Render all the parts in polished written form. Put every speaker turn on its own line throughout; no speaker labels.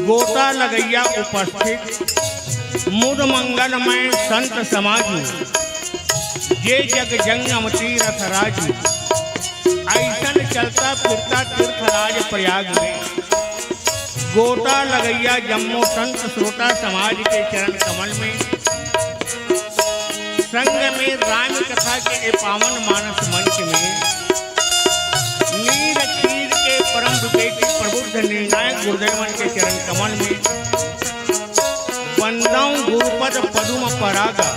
गोता लगैया उपस्थित मुद मंगलमय संत समाजू, ये जग जंगम तीरथ राजू। ऐसन चलता फिरता तीर्थराज प्रयाग में, गोता लगैया जम्मो संत श्रोता समाज के चरण कमल में, संग में राम कथा के पावन मानस मंच में, नीर खीर के परम विवेकी प्रबुद्ध निर्णायक गुरुदेवन के चरण कमल में, वंदन गुरुपद पदुम परागा,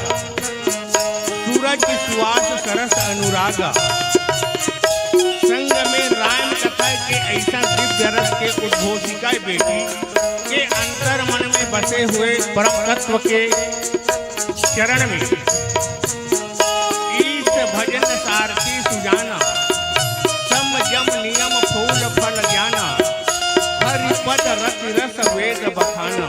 सूरज सुवास सरस अनुरागा। संग में राम कथा के ऐसा दिव्य रस के उद्घोषिका बेटी के अंतर मन में बसे हुए परम तत्व के चरण में, ईश भजन सारथी सुजाना, सम जम नियम फूल फल ज्ञाना, हरिपद रति रस वेद बखाना।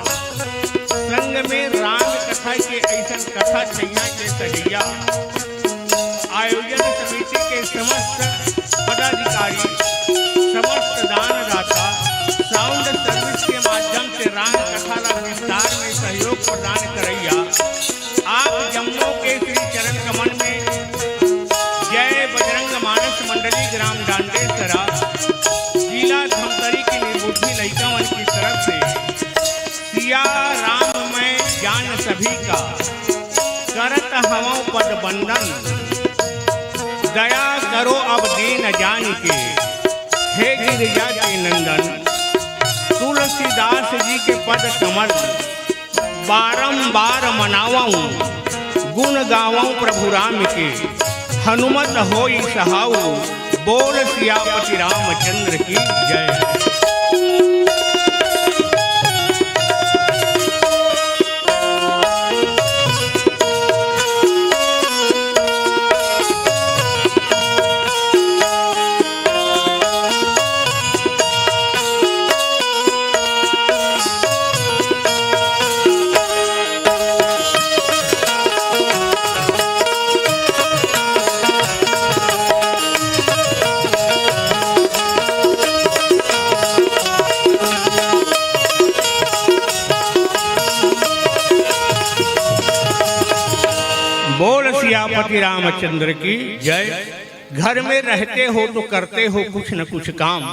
संग में राम कथा के ऐसा कथा छैया के सजैया, आयोजन समिति के समस्त पदाधिकारी, समस्त दानदाता, साउंड सर्विस के माध्यम से राम कथा का विस्तार में सहयोग प्रदान करैया आप जम्मू के श्री चरण कमल में, जय बजरंग मानस मंडली ग्राम डांडेसरा जिला धमतरी की निर्बुद्धि लइकावन की तरफ से सिया राम मैं जान सभी का, करत हवों पद बंदन, दया करो अब दीन जान के, हे गिरिजा के नंदन। तुलसीदास जी के पद कमल बारंबार मनावाऊं, गुण गावाऊं प्रभु राम के, हनुमत होई सहाऊ, बोल सियापति रामचंद्र की जय। बोल सियापति रामचंद्र की जय। घर में रहते हो तो करते हो कुछ न कुछ काम,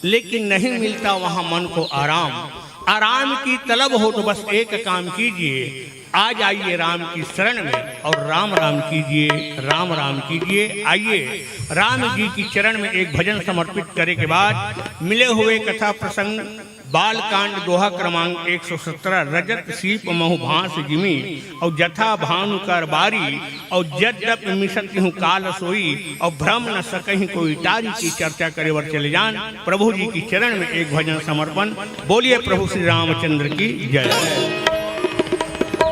लेकिन नहीं मिलता वहाँ मन को आराम। आराम की तलब हो तो बस एक काम कीजिए, आ जाइए राम की शरण में और राम राम कीजिए, राम राम कीजिए। आइए राम जी की चरण में एक भजन समर्पित करने के बाद मिले हुए कथा प्रसंग बालकांड दोहा क्रमांक 117 रजत सीप महु भांस जिमी और जथा भानु कर बारी और जद्यप मिशति हूँ काल सोई और भ्रम न सकहीं कोई टारी की चर्चा करे वर चले जान। प्रभु जी की चरण में एक भजन समर्पण। बोलिए प्रभु श्री रामचंद्र की जय।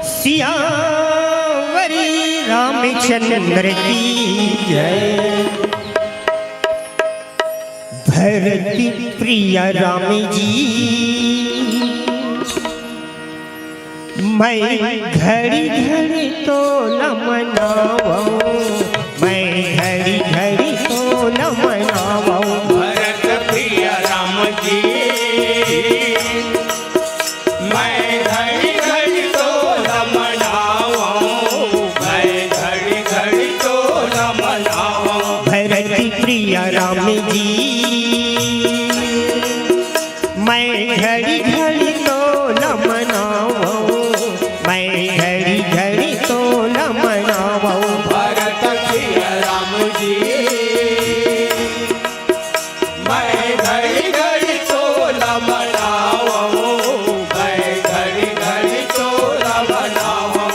सियावरी रामचंद्र की जय। भरती प्रिय राम जी मैं घड़ी घड़ी तो न मनाऊं, मैं घड़ी घड़ी तो न मनाऊं।
भरत प्रिय राम जी मैं घड़ी घड़ी तो न मनाऊं, मैं घड़ी घड़ी तो न मनाऊं।
भरती प्रिय राम जी मैं घड़ी घड़ी तो न मनाऊं, मैं घड़ी घड़ी तो न मनाऊं।
भरत प्रिय राम जी मैं घड़ी घड़ी तो न मनाऊं, मैं घड़ी घड़ी तो न मनाऊं।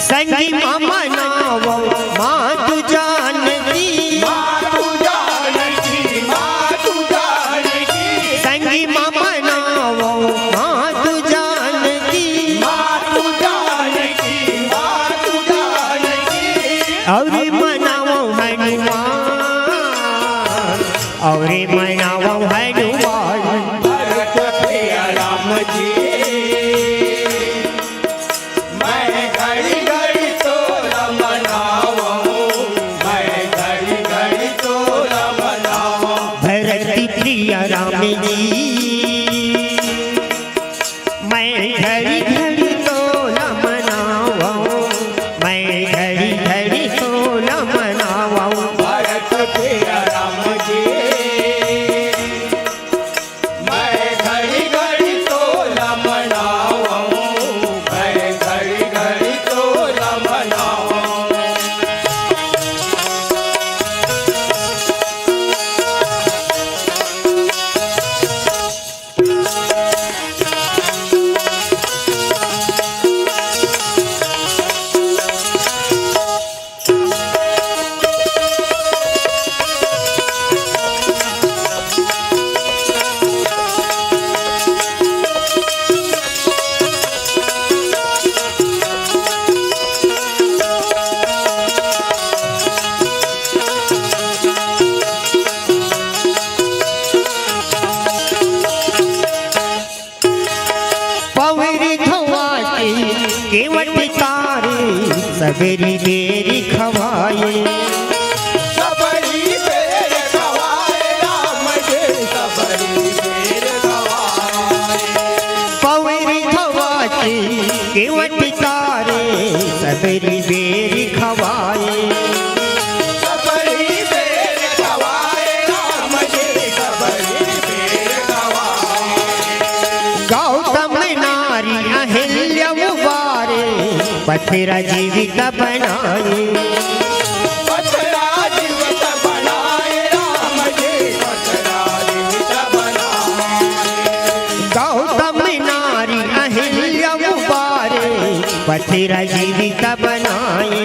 संगी मनावो माँ तू जानती,
माँ तू जानती, माँ तू जानती,
संगी मनावो माँ तू जानती,
माँ तू
सबरी बेरी खवाए
सबरी बेर खवाए राम जी सबरी बेर खवाए
पवरी खवाते केवट तारे सबरी बेरी खवाए
सबरी बेर खवाए राम जी सबरी बेर खवाए
गौतम नारी अहिल्या उबारे पथरा जीवित बनाए
पथरा जीवित बनाए राम जी पथरा जीवित बनाए
गौतम नारी अहिल्या उबारे पथरा जीवित बनाए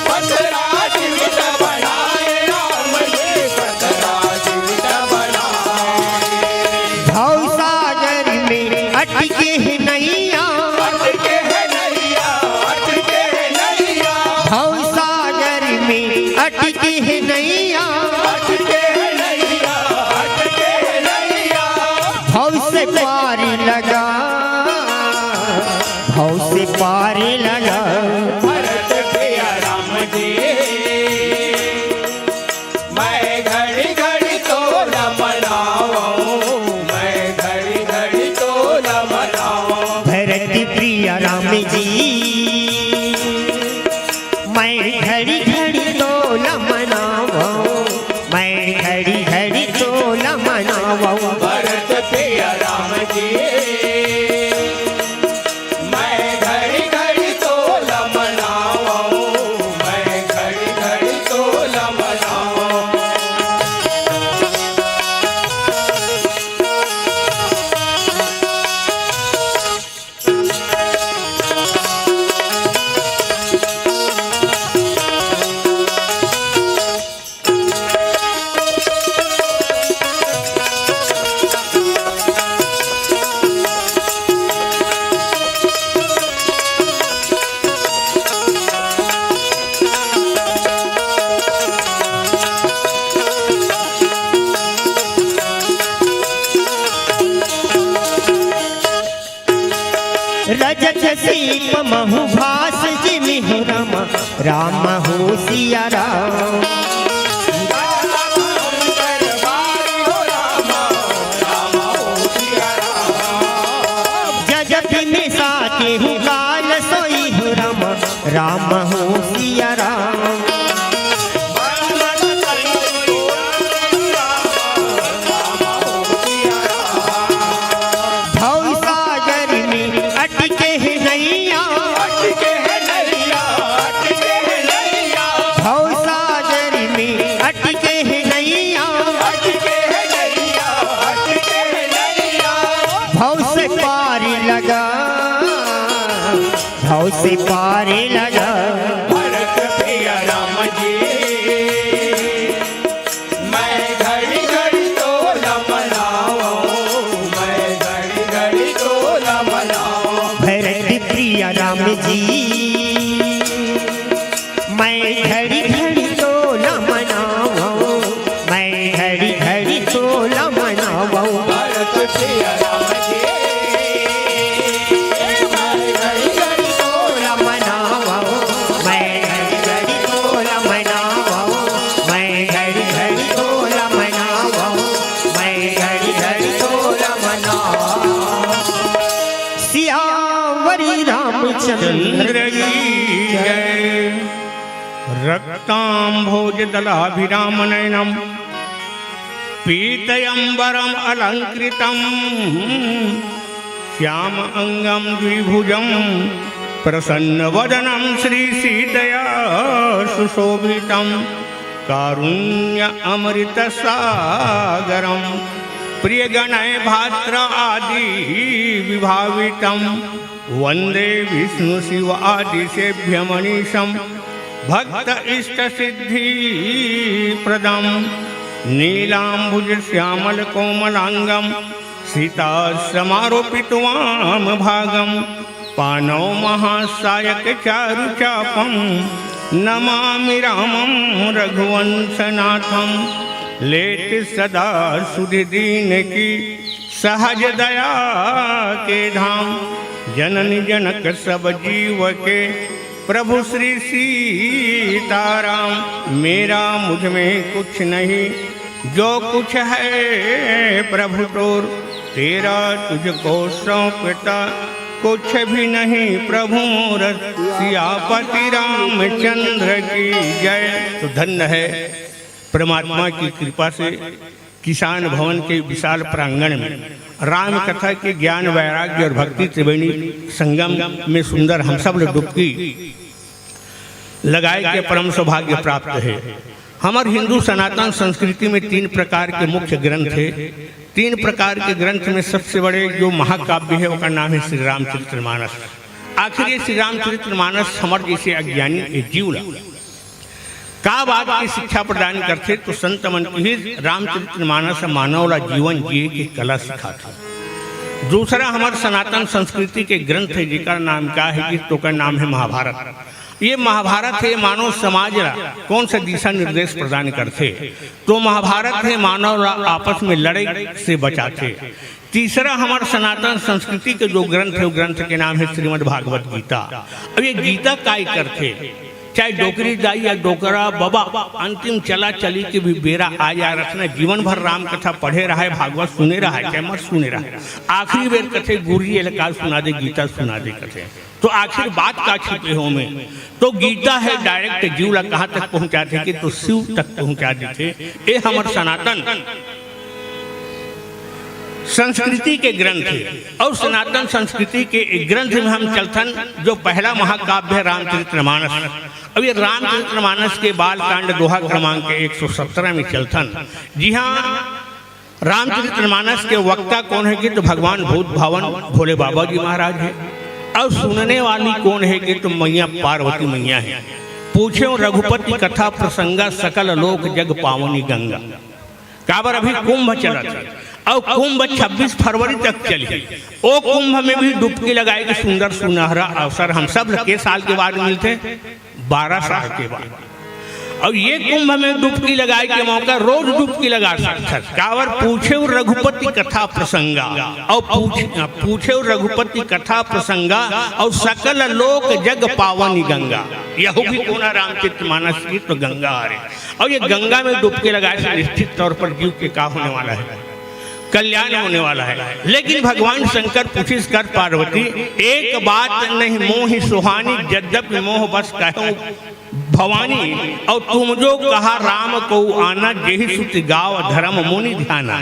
पथरा जीवित बनाए राम जी पथरा जीवित बनाए
भव सागर में अटके है नैया
अटके है नैया अटके है नैया
भव सागर में अटके है नैया
अटके है नैया अटके है नैया
भव से पार लगा भव से पार लगा
भरत प्रिय राम जी मैं घड़ी घड़ी तो न मनाऊं मैं घड़ी घड़ी तो न मनाऊं
भरत प्रिय राम जी मैं घड़ी घड़ी तो न मनावा मैं घड़ी घड़ी तो न मनावा
भरत प्रिय राम जी मैं घड़ी घड़ी तो न मनाऊं मैं घड़ी घड़ी तो न मनाऊं
रजत सीप महु भास जिमिहु राम हो सिया राम जगत में साके हूँ काल सोई हूँ राम हो सिया राम भव सागर में अटके है नैया
अटके है नैया अटके है नैया
भव सागर में अटके है नैया
अटके है नैया अटके है नैया
भव से पार लगा भव से पार लगा
भरत प्रिय राम जी मैं घड़ी घड़ी तो न मनाऊं मैं घड़ी घड़ी तो न मनाऊं
भरत प्रिय राम जी मैं घड़ी घड़ी तो न मनावा मैं घड़ी घड़ी तो न मनावा
भरत प्रिय राम जी मैं घड़ी घड़ी तो
न मनावा मैं घड़ी घड़ी तो न मनावा मैं घड़ी घड़ी तो न मनावा मैं घड़ी घड़ी तो न मनावा सियावरी रामचंद्र
चंद्र की जय रक्तांभोजदलाभिरामनयनम पीतयंबरम अलंकृतम श्याम अंगम द्विभुजम प्रसन्नवदनम श्रीसीतया सुशोभितम कारुण्य अमृत सागरम प्रियगणय भाद्र आदि विभावितम वंदे विष्णु शिव आदि सेभ्य मनीषम भक्त इष्ट सिद्धि प्रदम नीलांबुज श्यामल कोमलांगम सीता समारोपितवाम भागम पानौ महासायक चारु चापम नमामि रामं रघुवंशनाथम लेत सदा सुधि दीन की सहज दया के धाम जननी जनक सब जीव के प्रभु श्री सीताराम। मेरा मुझ में कुछ नहीं, जो कुछ है प्रभु तोर, तेरा तुझको सौंपता कुछ भी नहीं प्रभु मोर। सियापति रामचंद्र की जय। तो धन्य है परमात्मा की कृपा से किसान भवन के विशाल प्रांगण में राम कथा के ज्ञान वैराग्य और भक्ति त्रिवेणी संगम में सुंदर हम सब लोग डुबकी लगाए के परम सौभाग्य प्राप्त है। हमारे हिंदू सनातन संस्कृति में 3 प्रकार के मुख्य ग्रंथ है। 3 प्रकार के ग्रंथ में सबसे बड़े जो महाकाव्य है उसका नाम है श्री रामचरितमानस। आखिर ये श्री रामचरितमानस हमारे जैसे अज्ञानी जीवला का बात की शिक्षा प्रदान करते तो संत मन की रामचरितमानस मानवला जीवन जिए की कला सिखाते। दूसरा हमारे सनातन संस्कृति के ग्रंथ है जिसका नाम क्या है कि तो का नाम है महाभारत। ये महाभारत है मानव समाज कौन सा दिशा निर्देश प्रदान करते। तो महाभारत है मानव आपस में लड़ाई से बचाते। तीसरा हमारे सनातन संस्कृति के जो ग्रंथ है वो ग्रंथ के नाम है श्रीमद् भागवत गीता। अब ये गीता काय करते, चाहे डोकरी दाई या डोकरा बाबा अंतिम चला चली के भी बेरा आ जा रखना जीवन भर राम कथा पढ़े रहा है, भागवत सुने रहा है, चाहे मत सुने रहा है, आखिरी बेर कथे गुरुजी एलकाल सुना दे, गीता सुना दे कथे। तो आखिर बात का छिपे हो में तो गीता है डायरेक्ट जीवला कहाँ तक पहुँचाते कि तो शिव तक पहुँचा देते। ये हमारे सनातन संस्कृति के ग्रंथ है। और सनातन संस्कृति के एक ग्रंथ में हम चलथन जो पहला महाकाव्य है रामचरितमानस। अब ये रामचरितमानस के बाल कांड दोहा क्रमांक 117 में चलथन। जी हाँ, रामचरितमानस के वक्ता कौन है कि तो भगवान भूत भावन भोले बाबा जी महाराज है। और सुनने वाली कौन है कि तो मैया पार्वती मैया है। पूछे रघुपति कथा प्रसंगा सकल लोक जग पावनी गंगा। काबर अभी कुंभ चला था और कुंभ 26 फरवरी तक चली। ओ कुंभ में भी डुबकी लगाए कि सुंदर सुनहरा अवसर हम सब के साल के बाद मिलते 12 साल के बाद। और ये कुंभ में डुबकी लगाए के मौका रोज डुबकी लगा सकता। कावर पूछे रघुपति कथा प्रसंगा और पूछे रघुपति कथा प्रसंगा और सकल लोक जग पावनी गंगा। यह भी कोना रामचरितमानस की तो गंगा आ रही। और ये गंगा में डुबकी लगाए से निश्चित तौर पर जीव के का होने वाला है, कल्याण होने वाला है। लेकिन भगवान शंकर पूछिस कर पार्वती, एक बात नहीं मोहि सुहानी, यद्यपि मोह बस कहूं भवानी। और तुम जो कहा राम को आना, जेहि सुत गाव धर्म मुनि ध्याना।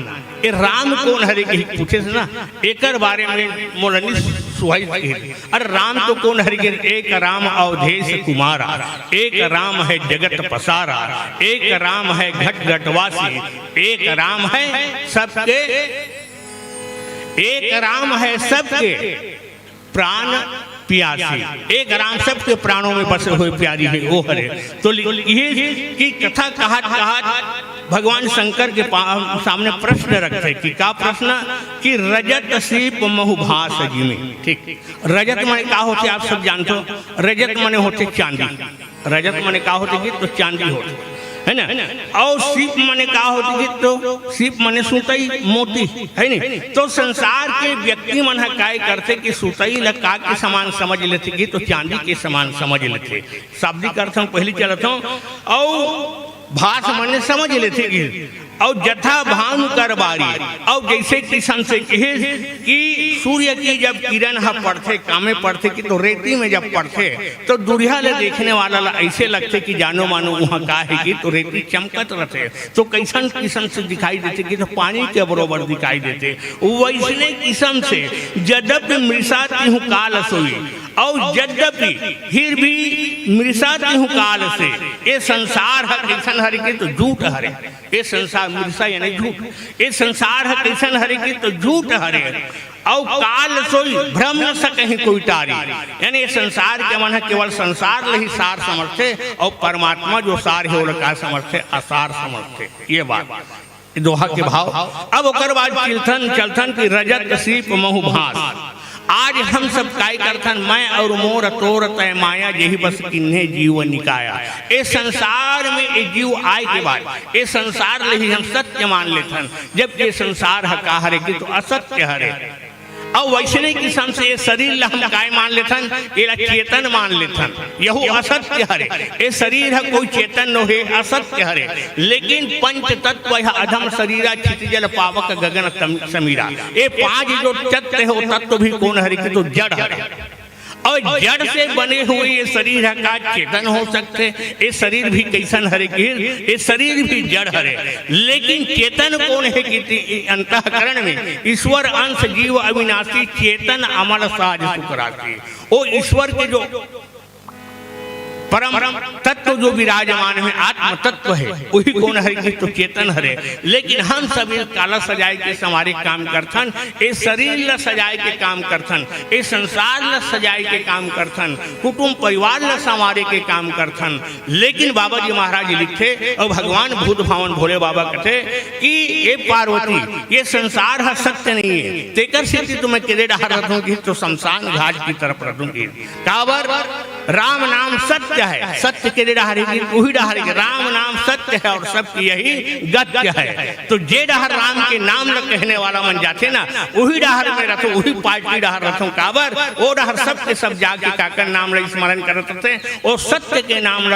ये राम कौन हरे के पूछे ना एक बारे में मोलनी सुहाई। अरे राम तो कौन हरे के, एक राम अवधेश कुमारा, एक राम है जगत पसारा, एक राम है घट घटवासी, एक राम है सबके, एक राम है सबके प्राण प्यासी। एक राम सबके प्राणों में बसे हुए प्यारी है वो हरे। तो ये की कथा कहा भगवान शंकर के सामने प्रश्न रखते कि क्या प्रश्न कि रजत सीप महु भास जिमे। ठीक, रजत माने क्या होते आप सब जानते हो। रजत माने होते चांदी। रजत माने क्या होते कि तो चांदी होते है ना। और सीप माने का होती कि तो सीप माने सुतई मोती है नहीं। तो संसार के व्यक्ति मन काय करते कि सुतई लगा के समान समझ लेते कि तो चांदी के समान समझ लेते। शाब्दिक अर्थ हम पहले चलता हूँ। और भास माने समझ लेते और जथा भानु कर बारी। और जैसे किसान से कहे कि सूर्य की जब किरण पड़ते कामे पड़ते कि तो रेती में जब पड़ते तो दुरिया ले देखने वाला ऐसे लगते कि जानो मानो वहाँ का है कि तो रेती चमकत रहते। तो कैसन किस्म से दिखाई देते कि तो पानी के बरोबर दिखाई देते। वैसने किस्म से यद्यपि मृषाती हूँ काल सोई और यद्यपि फिर भी मृषाती हूँ काल से। ये संसार है कैसन हरे की तो झूठ हरे। ये संसार मृषा यानी झूठ। ये संसार है कैसन हरे की तो झूठ हरे। और काल सोई भ्रम न सके कोई टारी। यानी संसार के मन है केवल संसार ले ही सार समझते और परमात्मा जो सार है वो का समझते असार समझते। ये बात दोहा के भाव। अब ओकर बाद चलथन की रजत सीप महु भास। आज हम सब काय करथन मैं और मोर तोर तय माया यही बस किन्हे जीव निकाया। ये संसार में ये जीव आए के बाद ये संसार ले ही हम सत्य मान लेथन। जब ये संसार है का हरे की तो असत्य हरे। और वैसने किस्म से ये शरीर ला हम काय मान लेथन, ये चेतन मान लेथन। यहू असत्य हरे, ये शरीर है कोई चेतन न है, असत्य हरे। लेकिन पंच तत्व है अधम शरीरा क्षितिजल पावक गगन समीरा, ये पांच जो तत्व है वो तत्व भी कौन हरे की तो जड़ हरे। और जड़ से बने हुए ये शरीर का चेतन हो सकते, ये शरीर भी कैसन हरे की, ये शरीर भी जड़ हरे। लेकिन चेतन कौन है कि अंतःकरण में ईश्वर अंश जीव अविनाशी चेतन अमर साज सुख राशि, वो ईश्वर के जो परम तत्व जो विराजमान है आत्म तत्व है वही कौन हरे की तो चेतन हरे। लेकिन हम सब काला सजाए के हमारे काम करथन, ये शरीर ल सजाए के काम करथन, ये संसार ल सजाए के काम करथन, कुटुंब परिवार ल संवारे के काम करथन। लेकिन बाबा जी महाराज लिखे और भगवान भूत भावन भोले बाबा कहते कि ये पार्वती ये संसार है सत्य नहीं है, तेकर स्थिति तुम्हें किरे डाल रखूंगी तो शमशान घाट की तरफ रखूंगी। काबर राम नाम सत्य है, सत्य के डहारेगी वही डहारेगी, राम नाम सत्य है और सबकी यही गत्य है। तो जे डहर राम के नाम ल कहने वाला मन जाते ना वही डहर में रखो, वही पार्टी डहर रखो। काबर वो डहर सब के सब जाके काकर नाम ल स्मरण करते थे, और सत्य के नाम ल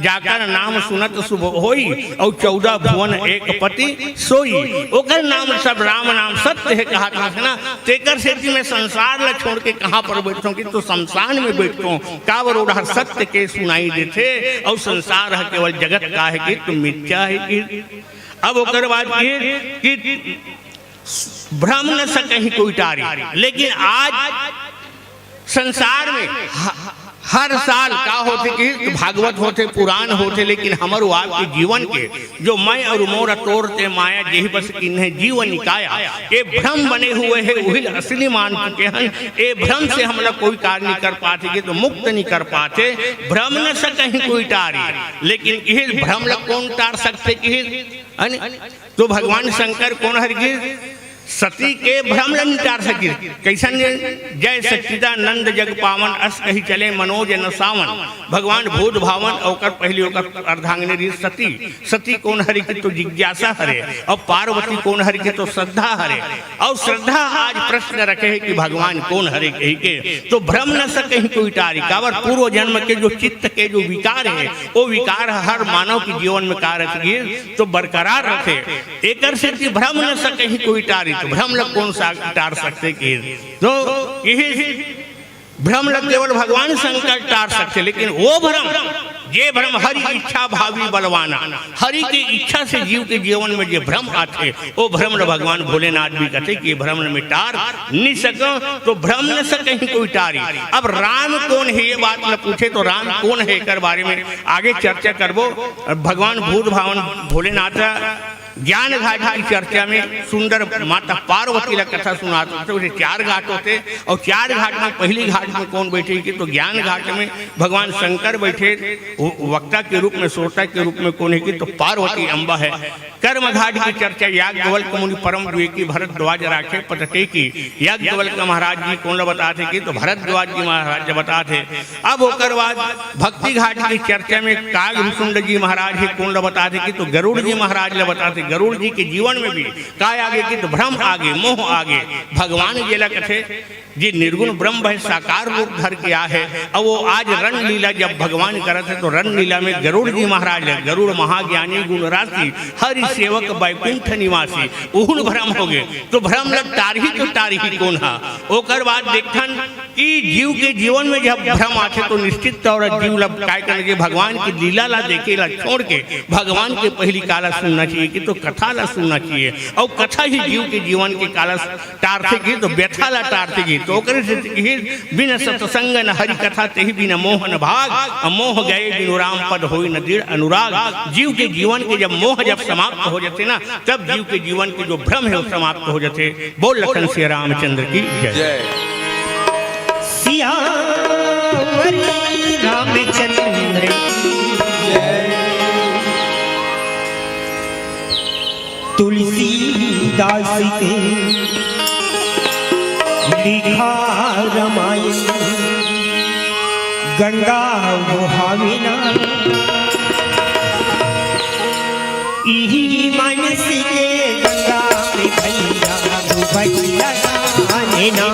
जाकर नाम सुनत शुभ होई, और 14 भुवन एक पति सोई। ओकर नाम सब राम नाम सत्य है कहा था ना। तेकर से मैं संसार ल छोड़ के कहाँ पर बैठूं की तो शमशान में बैठूं। काबर वो डहर सत्य के सुनाई देते, और संसार है केवल जगत का है कि तुम मिथ्या है कि। अब ओकर बाद कि भ्रम न सकहि कोई टारी। लेकिन आज संसार में हर साल का होते कि भागवत होते पुराण होते, लेकिन हमारो आपके जीवन के जो मैं और मोर तोड़ते माया जेहि बस किन्हे जीवन निकाया, ये भ्रम बने हुए हैं वही असली मान चुके हैं। ये भ्रम से हम लोग कोई कार्य नहीं कर पाते कि तो मुक्त नहीं कर पाते। भ्रम न सकहि कोई टारी, लेकिन ये भ्रम लोग कौन टार सकते कि तो भगवान शंकर कौन हर सती के भ्रम न टार सकी। कैसन जय सच्चिदानंद जग पावन अस कही चले मनोज न सावन। भगवान भूत भावन और पहली होकर अर्धांगिनी सती, सती कौन हरि की तो जिज्ञासा हरे, और पार्वती कौन हरि की तो श्रद्धा हरे। और श्रद्धा आज प्रश्न रखे है कि भगवान कौन हरे कही के तो भ्रम न सके कोई टारी। कावर पूर्व जन्म के जो चित्त के जो विकार है वो विकार हर मानव के जीवन में कार्य तो बरकरार रखे। एक भ्रम न सके कोई टारी, तो भ्रम लग कौन सा टार सकते कि तो यही भ्रम लग केवल भगवान शंकर टार सकते। लेकिन वो भ्रम ये भ्रम हरि इच्छा भावी बलवाना, हरि की इच्छा से जीव के जीवन में जो भ्रम आते वो भ्रम न भगवान भोलेनाथ भी कहते कि भ्रम में टार नहीं सको, तो भ्रम न सके कोई टारी। अब राम कौन है ये बात न पूछे तो राम कौन है एक बारे में आगे चर्चा करबो। भगवान भूत भावन भोलेनाथ ज्ञान घाट की चर्चा में सुंदर माता पार्वती का कथा सुनाते थे। 4 घाट होते और 4 घाट में पहली घाट में कौन बैठे कि तो ज्ञान घाट में भगवान शंकर बैठे वक्ता के रूप में, श्रोता के रूप में कौन है कि तो पार्वती अम्बा है। कर्म घाट की चर्चा याज्ञवल्क्य का मुनि परम विवेकी भरद्वाज राखे पटते की। याज्ञवल्क्य का महाराज जी कौन बताते कि तो भरद्वाज जी महाराज बताते। अब होकर बाद भक्ति घाट की चर्चा में कागभूषुंड जी महाराज ही कौन बताते कि तो गरुड़ जी महाराज ने बताते। गरुड़ जी के जीवन में भी काय आगे कि तो भ्रम आगे मोह आगे। भगवान जेला कथे जी निर्गुण ब्रह्म है साकार रूप धर के आ है। अब वो आज रण लीला जब भगवान करत है तो रण लीला में गरुड़ जी महाराज है। गरुड़ महाज्ञानी गुण राशि हरि सेवक वैकुंठ निवासी उहुन भ्रम हो गए। तो भ्रम लग तारही तो तारही कौन हा। ओकर बाद देखन कि जीव के जीवन में जब भ्रम आते तो निश्चित तौर जीव लब काय करने के भगवान की लीला ला देखे ला छोड़ के भगवान के पहली काला सुनना चाहिए कि तो कथा ला सुनना चाहिए। और कथा ही जीव के जीवन के काला टारते की तो व्यथा ला टारते की। तो बिना सत्संग न हरि कथा ते ही बिना मोह न भाग। मोह गए बिनु राम पद होई न दृढ़ अनुराग। जीव के जीवन के जब मोह जब समाप्त हो जाते ना तब जीव के जीवन के जो भ्रम है वो समाप्त हो जाते। बोल लखन श्री रामचंद्र की जय।
सियावरी रामचंद्र तुलसीदास के लिखा रामायण गंगा बुहाविना इही मन से गंगा में भैया जाने ना,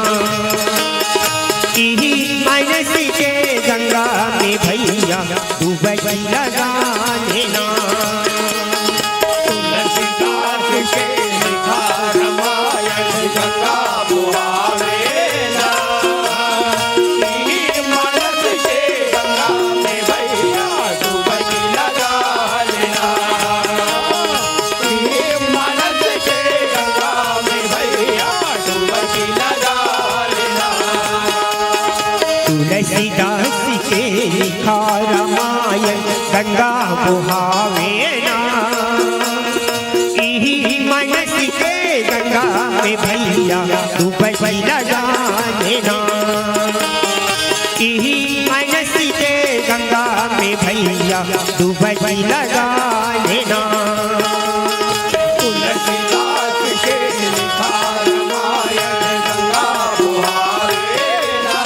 यही मानस के गंगा में भैया डुबकी लगाने ना।
तुलसीदास के लिखा रामायण गंगा बुहावे ना, यही मानस के गंगा में भैया डुबकी लगा लेना, यही मानस के गंगा में भैया डुबकी लगा लेना।
तुलसीदास के लिखा रामायण गंगा बुहावे ना, यही मानस के गंगा में भैया डुबकी लगाने ना, यही मानस के गंगा में भैया डुबकी लगाने ना।
तुलसीदास के लिखा रामायण गंगा बुहावे ना,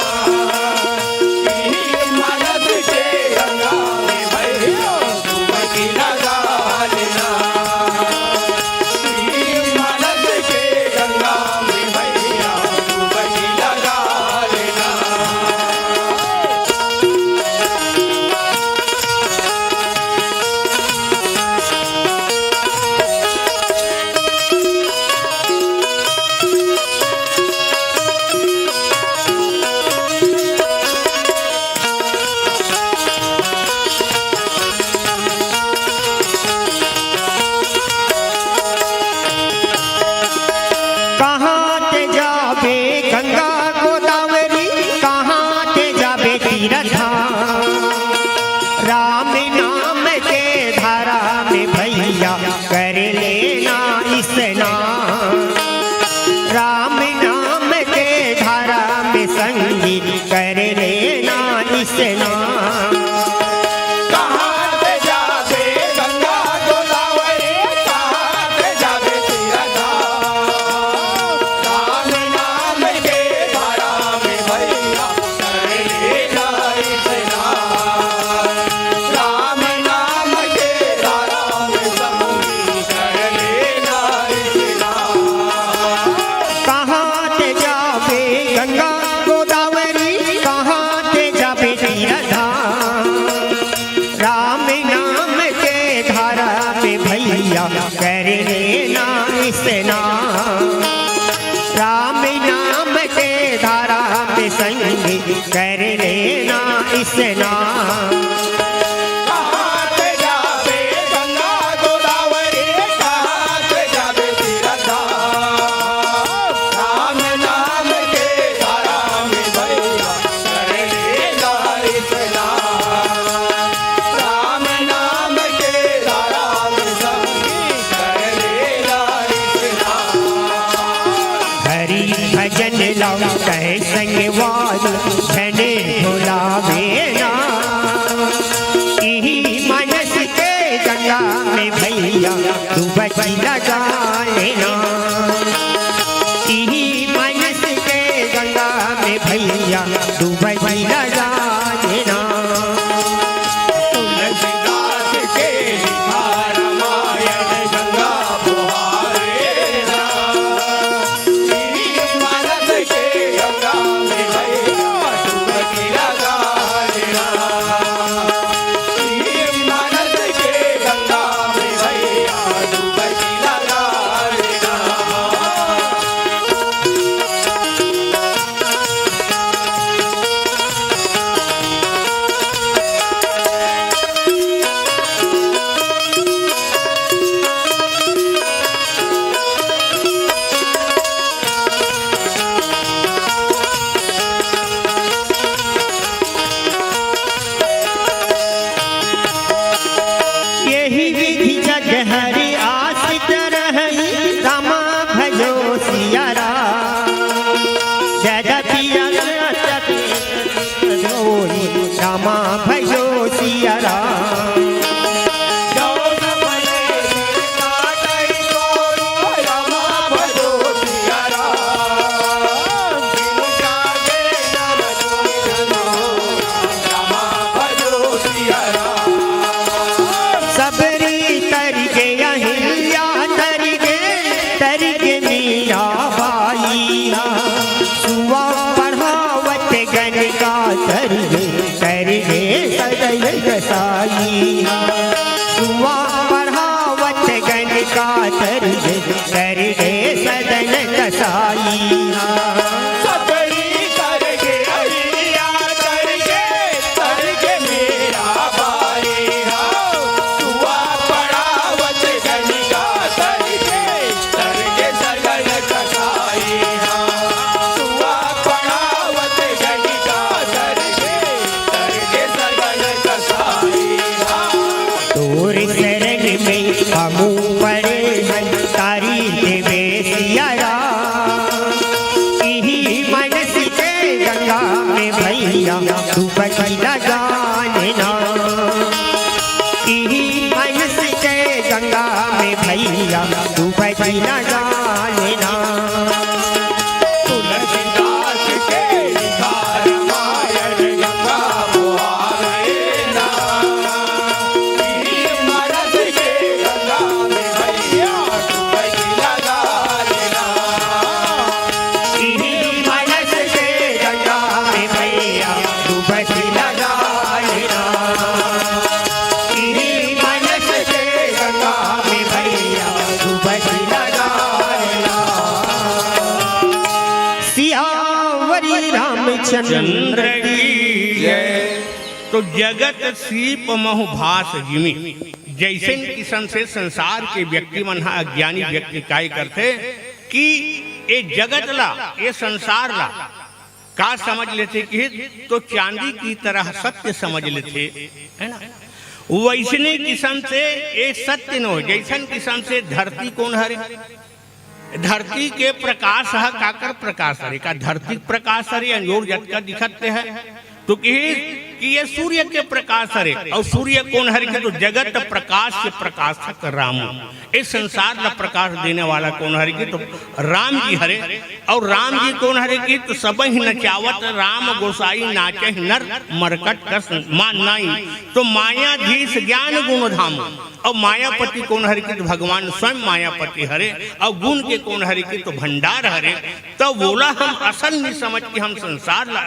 यही मानस के गंगा में भैया डुबकी लगा लेना, यही मानस के गंगा में भैया डुबकी लगा लेना।
कहाँ ते जाबे गंगा गोदावरी, कहाँ ते जाबे तीरथा, राम नाम के धारा में भैया कर लेना स्नान, राम नाम के धारा में संगी कर लेना स्नान।
कहाँ पे जाबे गंगा गोदावरी, कहाँ पे जाबे तीरथा, राम नाम के धारा में भैया कर लेना स्नान, राम नाम के धारा में संगी कर लेना स्नान।
कहाँ ते जाबे गंगा गोदावरी, कहाँ ते जाबे तीरथा, राम नाम के धारा में भैया कर लेना स्नान, राम नाम के धारा में संगी कर लेना स्नान।
कहाँ पे जाबे गंगा गोदावरी, कहाँ पे जाबे तीरथा, राम नाम के धारा में भैया कर लेना स्नान, राम नाम के धारा में संगी कर लेना स्नान।
हरि भजन लाओ कह संगवाद धने भुलावे ना, यही मानस के गंगा में भैया डुबकी लगाने ना, यही मानस के गंगा में भैया डुबकी लगाने ना।
तुलसीदास के लिखा रामायण गंगा बुहावे ना, यही मानस के गंगा में भैया डुबकी लगा लेना, यही मानस के गंगा में भैया डुबकी लगा लेना।
यही विधि जग हरि आसित रही, रामा भजो सिया राम, जगति रामा भजो सिया राम।
जौन बने काटई तोरो रमा भजो सिया राम, बिनु जागे नर दुनिधनो रमा भजो सिया राम।
सबरी तरिके अहिल्या तरिके मीरा बाई, भाई
सकरी करके अहिया करके मेरा भाई हुआ पड़ावत गणिका करके सगल कसाई हुआ पड़ावत गणिका करके सगल कसाई
तोर शरण में हमू पड़े हैं तारी देवे सियारा इही मन से गंगा में भैया तू बचला जानना इही मन से गंगा में भैया तू बचला जानना
तुलसीदास के लिखा रामायण गंगा बुहारे ना मरद के गंगा में भैया डुबकी लगा लेना
इही मन से गंगा में भैया तू बचला जानना इही मन से गंगा में भैया तू बचला जानना सियावरी रामचंद्र
चंद्र
की
की जय। तो जगत सीप महु भास जिमी, जैसे किसन से संसार के व्यक्ति मन हा अज्ञानी व्यक्ति काय करते कि ये जगत ला ये संसार ला का समझ लेते कि तो चांदी की तरह सत्य समझ लेते है ना। वैसने किसन से ये सत्य न हो, जैसन किसन से धरती कौन हरे, धरती के प्रकाश है काकर प्रकाश हरे का धरती प्रकाश हरे अंजोर जट का दिखते है तो कि ये सूर्य के प्रकाश हरे और सूर्य कौन हरे के तो जगत प्रकाश के प्रकाशक राम, इस संसार का प्रकाश देने वाला कौन हरे की तो राम जी हरे। और राम जी कौन हरे की तो सब ही नचावत राम गोसाई नाचे नर मरकट कस मान नाई, तो मायाधीश ज्ञान गुण धाम और मायापति कौन हरे की तो भगवान स्वयं मायापति हरे और गुण के कौन हरे की तो भंडार हरे। तो बोला हम असल नहीं समझ के हम संसार ला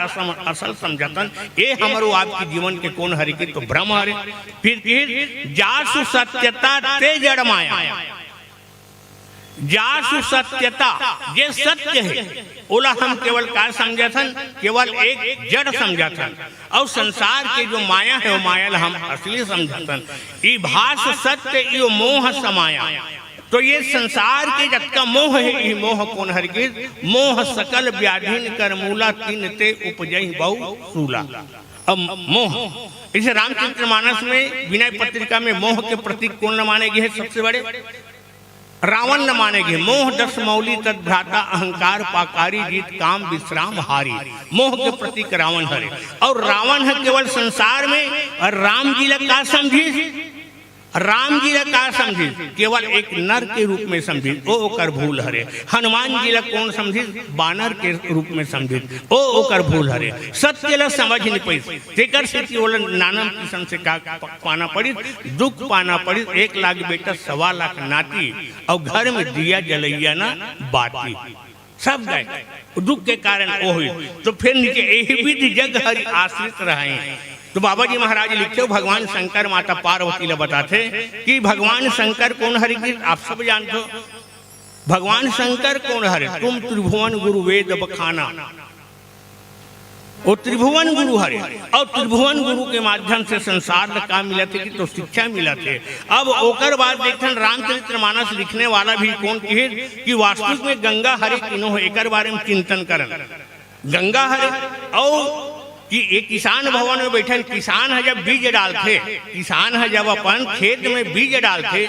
असल समझतन ये हमारो आपके जीवन के कौन हरे की तो भ्रम हरे। फिर जासु सत्यता ते जड़ माया, जासु सत्यता ये सत्य है ओला हम केवल का समझथन, केवल एक जड़ समझथन और संसार के जो माया है वो माया ला हम असली समझथन। ई भास सत्य यो मोह समाया, तो ये संसार के जतका मोह है ये मोह कौन हर के मोह सकल व्याधीन कर मूला तीन ते उपजई बहु सूला। अब मोह इसे रामचरितमानस में विनय पत्रिका में मोह के प्रतीक कौन न माने गए हैं सबसे बड़े, रावण न माने गए। मोह दस मौली तद्भ्राता अहंकार पाकारी जीत काम विश्राम हारी, मोह के प्रतीक रावण हरे। और रावण है केवल संसार में, और राम जी ला का समझी, राम जी ला का समझी केवल एक नर के रूप में समझी ओ ओकर भूल हरे। हनुमान जी ला कौन समझी, बानर के रूप में समझी ओ ओकर भूल हरे। सत्य ला समझ नहीं पाई तेकर से केवल नानम किस्म से का पाना पड़ी, दुख पाना पड़ी। 1 लाख बेटा 1.25 लाख नाती और घर में दिया जलैया ना बाती सब गए दुख के कारण ओ हुई। तो फिर नीचे यही विधि जग हरि आश्रित रहे। तो बाबा जी महाराज लिखे भगवान शंकर माता पार्वती ने बताते कि भगवान शंकर कौन हरि की आप सब जानते हो। भगवान शंकर कौन हरे, तुम त्रिभुवन गुरु वेद बखाना, वो त्रिभुवन गुरु हरे। और त्रिभुवन गुरु के माध्यम से संसार में काम मिला थे कि तो शिक्षा मिला थे। अब ओकर बाद देखते रामचरितमानस लिखने वाला भी कौन कहे कि वास्तविक में गंगा हरे किनो हो, एक बारे में चिंतन करन गंगा हरे। और कि एक किसान भवन में बैठे किसान है जब बीज डालते, किसान है जब अपन खेत में बीज डालते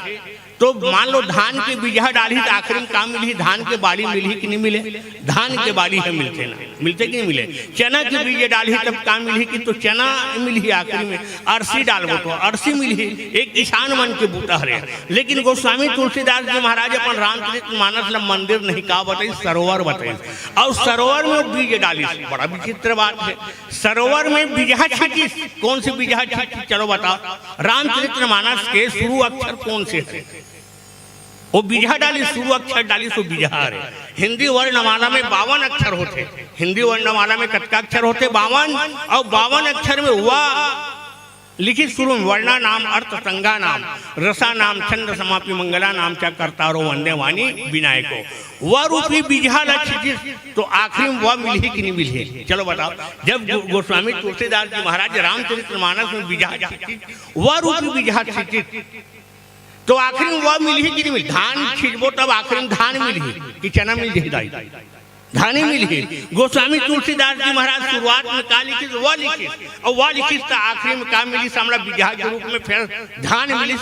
तो मान लो धान के बीजा डाली तो आखिरी में काम मिली, धान के बाली मिली कि नहीं मिले, धान के बाली है मिलते ना मिलते कि नहीं मिले। चना के बीज डाली तब काम मिली कि तो चना मिली, आखिरी में अरसी डालबो तो अरसी मिली। एक किसान मन के बूता हरे। लेकिन गोस्वामी तुलसीदास जी महाराज अपन रामचरितमानस ला मंदिर नहीं का बताई, सरोवर बताई। और सरोवर में बीज डाली, बड़ा विचित्र बात है। सरोवर में बीजा छीटी, कौन सी बीजा छीटी चलो बताओ। रामचरितमानस के शुरू अक्षर कौन से है, वो बीजा डाली शुरू अक्षर डाली सो बीजहार है। हिंदी वर्णमाला में 52 अक्षर होते, हिंदी वर्णमाला में कतका अक्षर होते 52, और 52 अक्षर में हुआ लिखित शुरू में वर्णा नाम अर्थ संज्ञा नाम रसा नाम छंद समापि मंगला नाम चा करतारो वंदे वाणी विनायको वह रूपी बीजहाल अच्छी तो आखिरी में वह मिली कि नहीं मिली। चलो बताओ, जब गोस्वामी तुलसीदास जी महाराज रामचरितमानस में बीजहाल वह रूपी बीजहाल छिचित तो आखिरी में वह मिली कि नहीं मिली। धान छिड़बो तब आखिरी में धान मिली कि चना मिल जाए, धानी मिली। गोस्वामी तुलसीदास जी महाराज शुरुआत में का लिखित वह लिखित और वह लिखित तो आखिरी में का मिली सामला बीजहा के रूप में फिर धान मिली।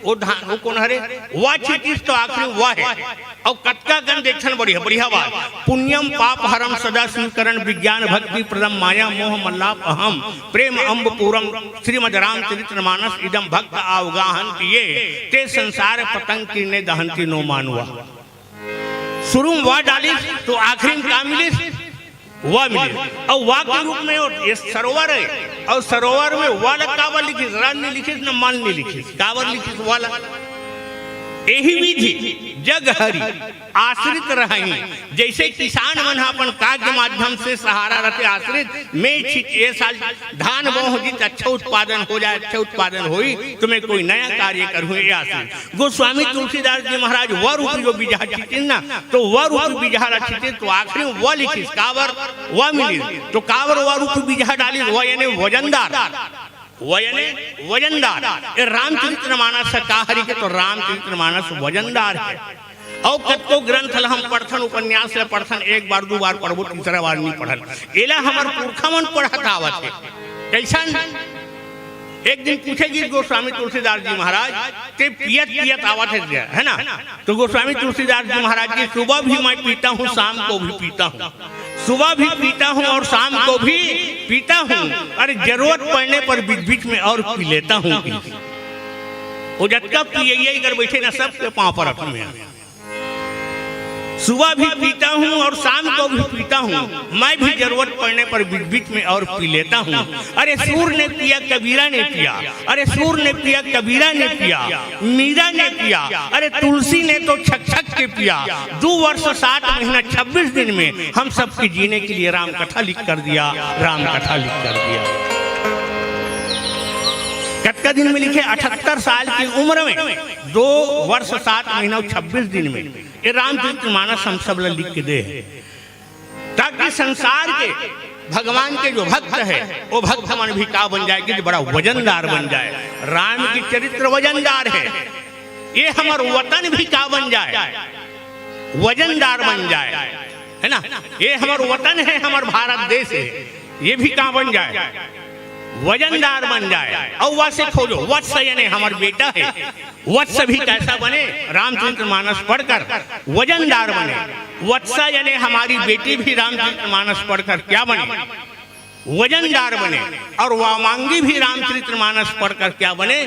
वो धान वो कौन हरे वह चीज तो आखिरी वह है। और कटका गण देखन बढ़िया बढ़िया बात पुण्यम पाप हरम सदा स्वीकरण विज्ञान भक्ति प्रदम माया मोह मल्लाप अहम प्रेम अम्ब पूरम श्रीमद रामचरितमानस इदम भक्त अवगाहन ये ते संसार पतंग कीर्णे दहंती नो मानुआ। शुरू में वह डाली तो आखिरी में क्या मिली वह मिली। और वह के रूप में ये सरोवर है और सरोवर में वाला कावर लिखित रन नहीं लिखित न मन नहीं लिखित कावर लिखित वाला। यही विधि जग हरि आश्रित रही जैसे किसान मन अपन काग के माध्यम से सहारा रहते आश्रित में ये साल धान बोह जित अच्छा उत्पादन हो जाए, अच्छा उत्पादन होई तो मैं कोई नया कार्य करूँ ये आश्रित। गोस्वामी तुलसीदास जी महाराज वह रूपी जो बीजहा छिटिन ना तो वह रूपी बीजहा छिटिन तो आखिरी में वह लिखित कावर वह मिली तो कावर वह रूपी बीजहा डाली वह यानी वजनदार वजनदार रामचरितमानस कहारी के तो रामचरितमानस वजनदार है। और कतको ग्रंथ हम पढ़थन उपन्यास ले पढ़थन एक बार दो बार पढ़बो तीसरा बार नहीं पढ़ल एला हमार पुरखा मन पढ़त आवत है। कैसन एक दिन पूछेगी गोस्वामी तुलसीदास जी महाराज ते पियत पियत आवत है ना तो गोस्वामी तुलसीदास जी महाराज की सुबह भी मैं पीता हूँ शाम को भी पीता हूँ, सुबह भी पीता हूँ और शाम को भी पीता हूँ, अरे जरूरत पड़ने पर बीच बीच में और पी लेता हूँ। वो जब पिए अगर बैठे ना सबके पाँव पर रखूँ सुबह भी पीता हूँ और शाम को भी पीता हूँ, मैं भी जरूरत पड़ने पर बीच बीच में और पी लेता हूँ। अरे सूर ने पिया कबीरा ने पिया, अरे सूर ने पिया कबीरा ने पिया, मीरा ने पिया, अरे तुलसी ने तो छक छक के पिया। 2 वर्ष 7 महीना 26 दिन में हम सबके जीने के लिए राम कथा लिख कर दिया, राम कथा लिख कर दिया। कतका दिन में लिखे 78 साल की उम्र में 2 वर्ष 7 महीना 26 दिन में ये रामचरितमानस हम सब लिख के दे ताकि संसार के भगवान के जो भक्त है वो भक्त मन भी का बन जाए कि बड़ा वजनदार बन जाए। राम की चरित्र वजनदार है, ये हमार वतन भी का बन जाए वजनदार बन जाए, है ना। ये हमार वतन है, हमार भारत देश है, ये भी का बन जाए वजनदार बन जाए। और वैसे खोजो वत्स यानी हमारा बेटा है, वत्स भी कैसा बने रामचरितमानस पढ़कर वजनदार बने। वत्सा यानी हमारी बेटी भी रामचरितमानस पढ़कर क्या बने वजनदार बने। और वामांगी भी रामचरितमानस पढ़कर क्या बने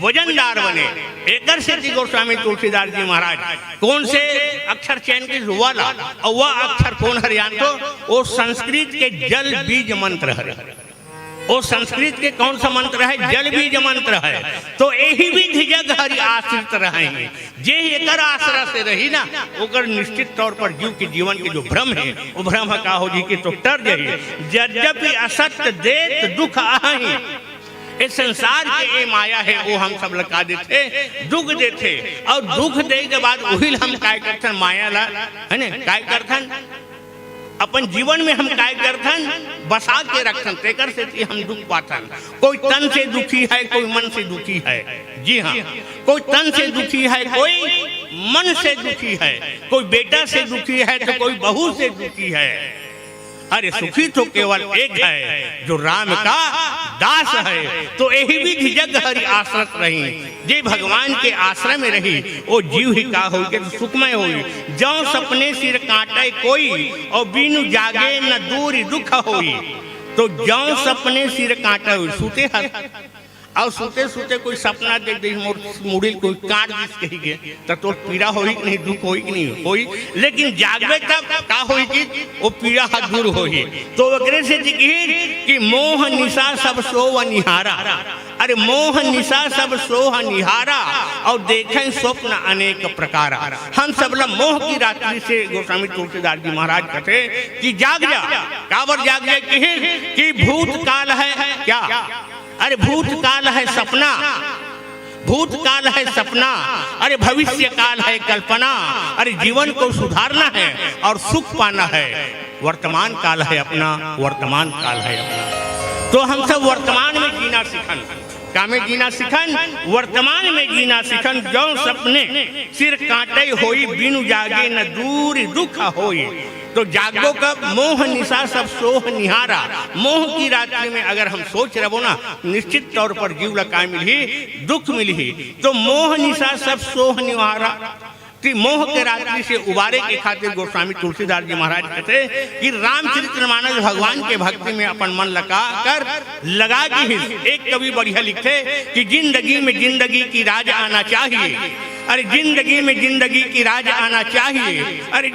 वजनदार बने। एक से गोस्वामी तुलसीदास जी महाराज कौन से अक्षर चयन की वाला और वह अक्षर कौन हरियाण तो वो संस्कृत के जल बीज मंत्र है। वो संस्कृत के कौन सा मंत्र है जल बीज मंत्र है। तो यही विधि जग हरि आश्रित रहेंगे जे एकर आश्रय से रही ना ओकर निश्चित तौर पर जीव के जीवन के जो भ्रम है वो भ्रम का हो जी के तो टर जाइए। यद्यपि असत्य देत दुख आही इस संसार के ये माया है वो हम सब लगा देते दुख देते और दुख दे के बाद वही हम काय करथन माया ला है ना काय करथन अपन जीवन में हम काय करथन बसा के रखथन तेकर से हम दुख पाथन। कोई तन से दुखी है, कोई मन से दुखी है। जी हाँ, कोई तन से दुखी है, कोई मन से दुखी है, कोई बेटा से दुखी है तो कोई बहू से दुखी है। अरे सुखी तो केवल एक है जो राम का दास है। तो यही विधि जग हरि आश्रित रही जे भगवान के आश्रय में रही वो जीव ही का हो के सुखमय होई। जो सपने सिर काटे कोई और बिनु जागे न दूर दुख होई। तो जो सपने सिर काटे हुई सूते और सूते सूते कोई सपना देख दे मुड़ी कोई काट दिस कही के तो पीड़ा होई कि नहीं दुख होई कि नहीं होई। लेकिन जागवे तब का होई कि वो पीड़ा दूर होई। तो अगरे से जिकिर कि मोह निशा सब सोव निहारा। अरे मोह निशा सब सोह निहारा और देखें स्वप्न अनेक प्रकार। हम सब मोह की रात्रि से गोस्वामी तुलसीदास जी महाराज कहते कि जाग जा काबर जाग जाए कि भूत काल है क्या अरे भूतकाल है सपना, भूतकाल है सपना, अरे भविष्य काल है कल्पना, अरे जीवन को सुधारना है और सुख पाना है, वर्तमान काल है अपना, वर्तमान काल है अपना। तो हम सब वर्तमान में जीना सीखन, का में जीना सीखन, वर्तमान में जीना सीखन। जो सपने सिर काटे होई, बिनु जागे न दूर दुख होई। तो जागो कब, मोह निशा सब सोह निहारा। मोह की रात्रि में अगर हम सोच रहे हो ना, निश्चित तौर पर जीव लका मिली, दुख मिली। तो मोह निशा सब सोह निहारा कि मोह के रात्रि से उबारे के खातिर गोस्वामी तुलसीदास जी महाराज कहते कि रामचरितमानस भगवान के भक्ति में अपन मन लगा के एक कवि बढ़िया लिखते कि जिंदगी में जिंदगी की राज आना चाहिए, अरे जिंदगी में जिंदगी की राज आना चाहिए, अरे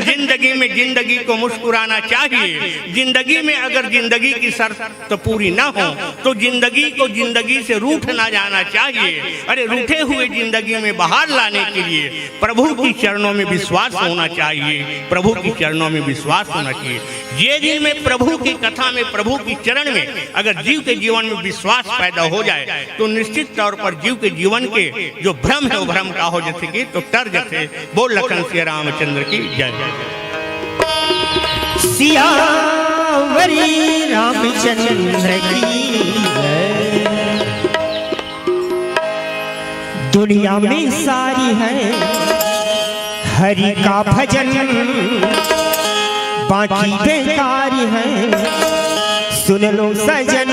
जिंदगी में जिंदगी को मुस्कुराना चाहिए। जिंदगी में अगर जिंदगी की शर्त तो पूरी ना हो तो जिंदगी को जिंदगी से रूठ ना जाना चाहिए। अरे रूठे हुए जिंदगी में बहार लाने के लिए प्रभु की चरणों में विश्वास होना चाहिए, प्रभु की चरणों में विश्वास होना चाहिए। ये दिन में प्रभु की कथा में, प्रभु की चरण में अगर जीव के जीवन में विश्वास पैदा हो जाए तो निश्चित तौर पर जीव के जीवन के जो भ्रम है वो भ्रम का हो जैसे कि तो टर जैसे। बोल लखन श्री रामचंद्र की जय।
सियावरी रामचंद्र की जय। दुनिया में सारी है हरि का भजन, बाकी बेकार है सुन लो सजन।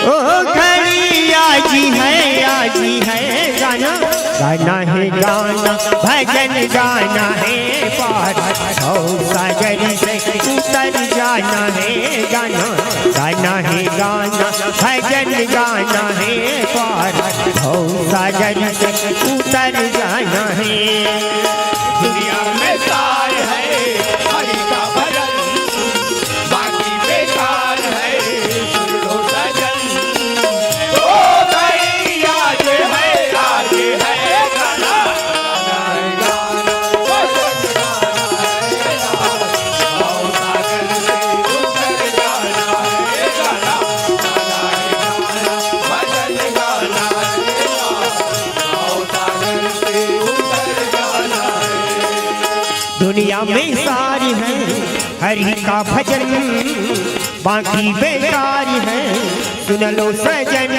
ओ घड़ी आजी है गाना, गाना है गाना, भजन गाना है पार, सागर से उतर जाना है गाना, गाना है गाना, भजन गाना है पार, सागर से उतर जाना है।
दुनिया में सार है हरि का भजन, बाकी बेकार है सुन लो सजन। ओ गई आज है गाना, गाना है गाना, भजन गाना है गाना, और सागर से उतर जाना है गाना, गाना है गाना, भजन गाना है गाना, और सागर से उतर जाना है।
दुनिया में सारी है हरि का भजन, बाकी बेकार है सुन लो सजन।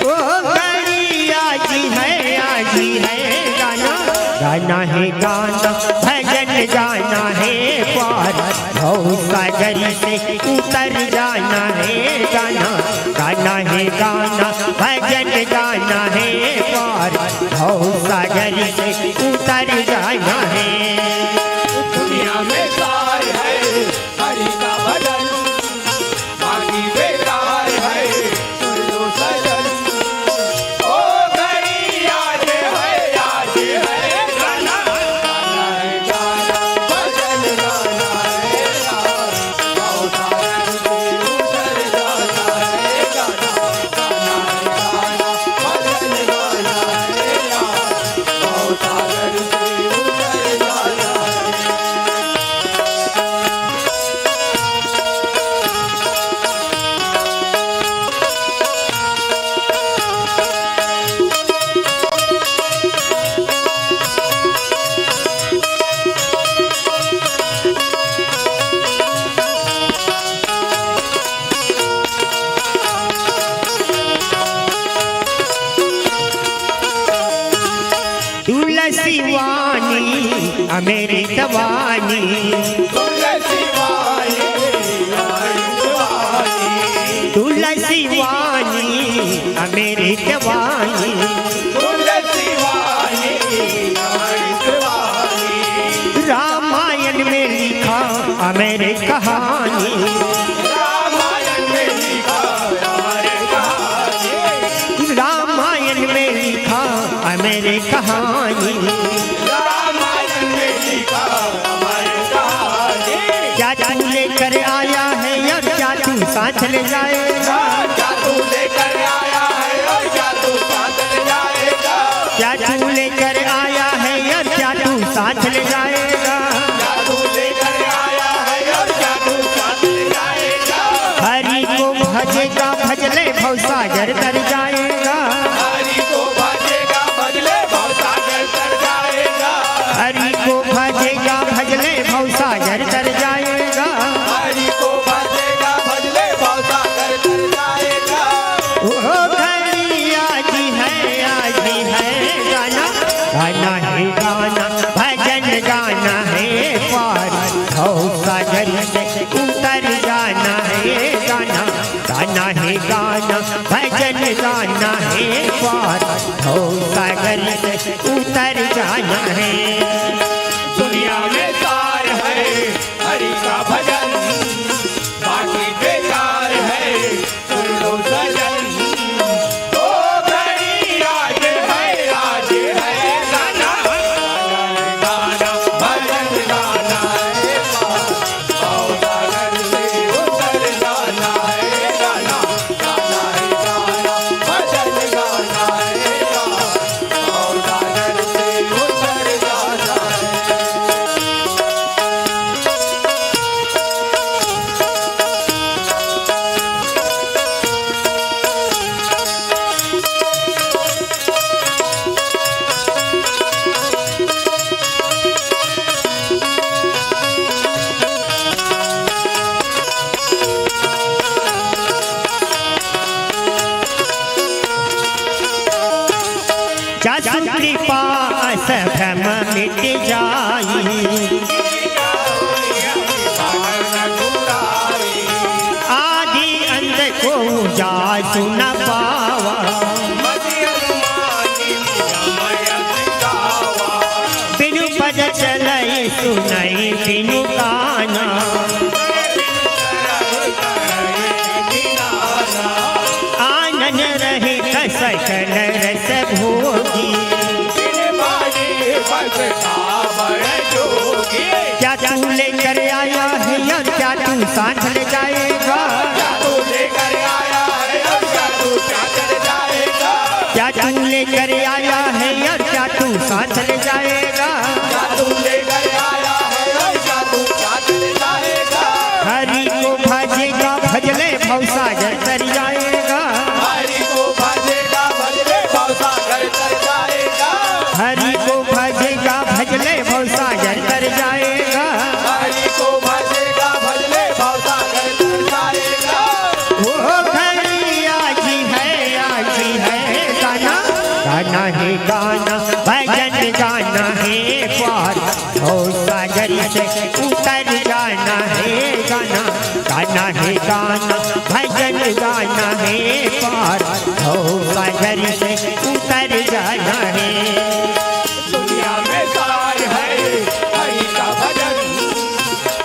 ओ घड़ी आजी है गाना, गाना है गाना, भजन गाना है पार, सागर से उतर जाना है गाना, गाना है गाना, भजन गाना है पार, सागर से उतर जाना है।
दुनिया में सार है हरि का भजन, बाकी बेकार है सुन लो सजन। ओ घड़ी आज है गाना, गाना है गाना, भजन गाना है गाना, और सागर से उतर जाना है गाना, गाना है गाना, भजन गाना है गाना, और सागर से उतर जाना है।
तुलसी वाणी अमेरी दवानी,
तुलसी वाणी अमृत वाणी,
तुलसी वाणी अमेरी दवानी,
तुलसी वाणी अमृत वाणी।
रामायण में लिखा अमेरी कहानी,
रामायण में लिखा हमारे कहानी,
रामायण में लिखा अमेरी कहानी।
रामायण में लिखा हमारे कहानी।
क्या तू लेकर आया है या क्या तू साथ ले जाएगा,
क्या तू लेकर आया है और क्या तू साथ ले जाएगा,
क्या तू लेकर आया है या क्या तू साथ ले जाएगा।
क्या तू लेकर आया है और क्या तू साथ ले जाएगा।
हरि को भजेगा सागर तर जाएगा।
हरि को भजेगा भजले भव सागर तर जाएगा।
वो घड़ी आज है गाना गाना है गाना भजन गाना है पार भव सागर से उतर जाना है गाना गाना है गाना भजन गाना है पार भव सागर से उतर जाना है।
दुनिया में सार है हरि का भजन, बाकी बेकार है सुन लो सजन। ओ घड़ी आज है गाना गाना भजन गाना है पार भव सागर से उतर जाना है गाना गाना है गाना भजन गाना है पार भव सागर से उतर जाना है।
जासु कृपा भ्रम मिट जाई। आदि अंत को जासु न पावा। बिनु पद चलई सुनई बिनु गाना। आनन रहे सकल रस भोगी। क्या तू लेकर आया है और क्या तू साथ ले जाएगा। क्या तू लेकर आया है और क्या तू साथ ले जाएगा। हरि को भजेगा भजले भव सागर तर जाएगा। हरि को भजेगा भजले भव सागर तर जाएगा। वो घड़ी आज है गाना गाना है गाना भजन गाना है पार भव सागर से उतर जाना है गाना गाना है गाना भजन गाना है पार भव सागर से उतर जाना है।
दुनिया में सार है हरि का भजन,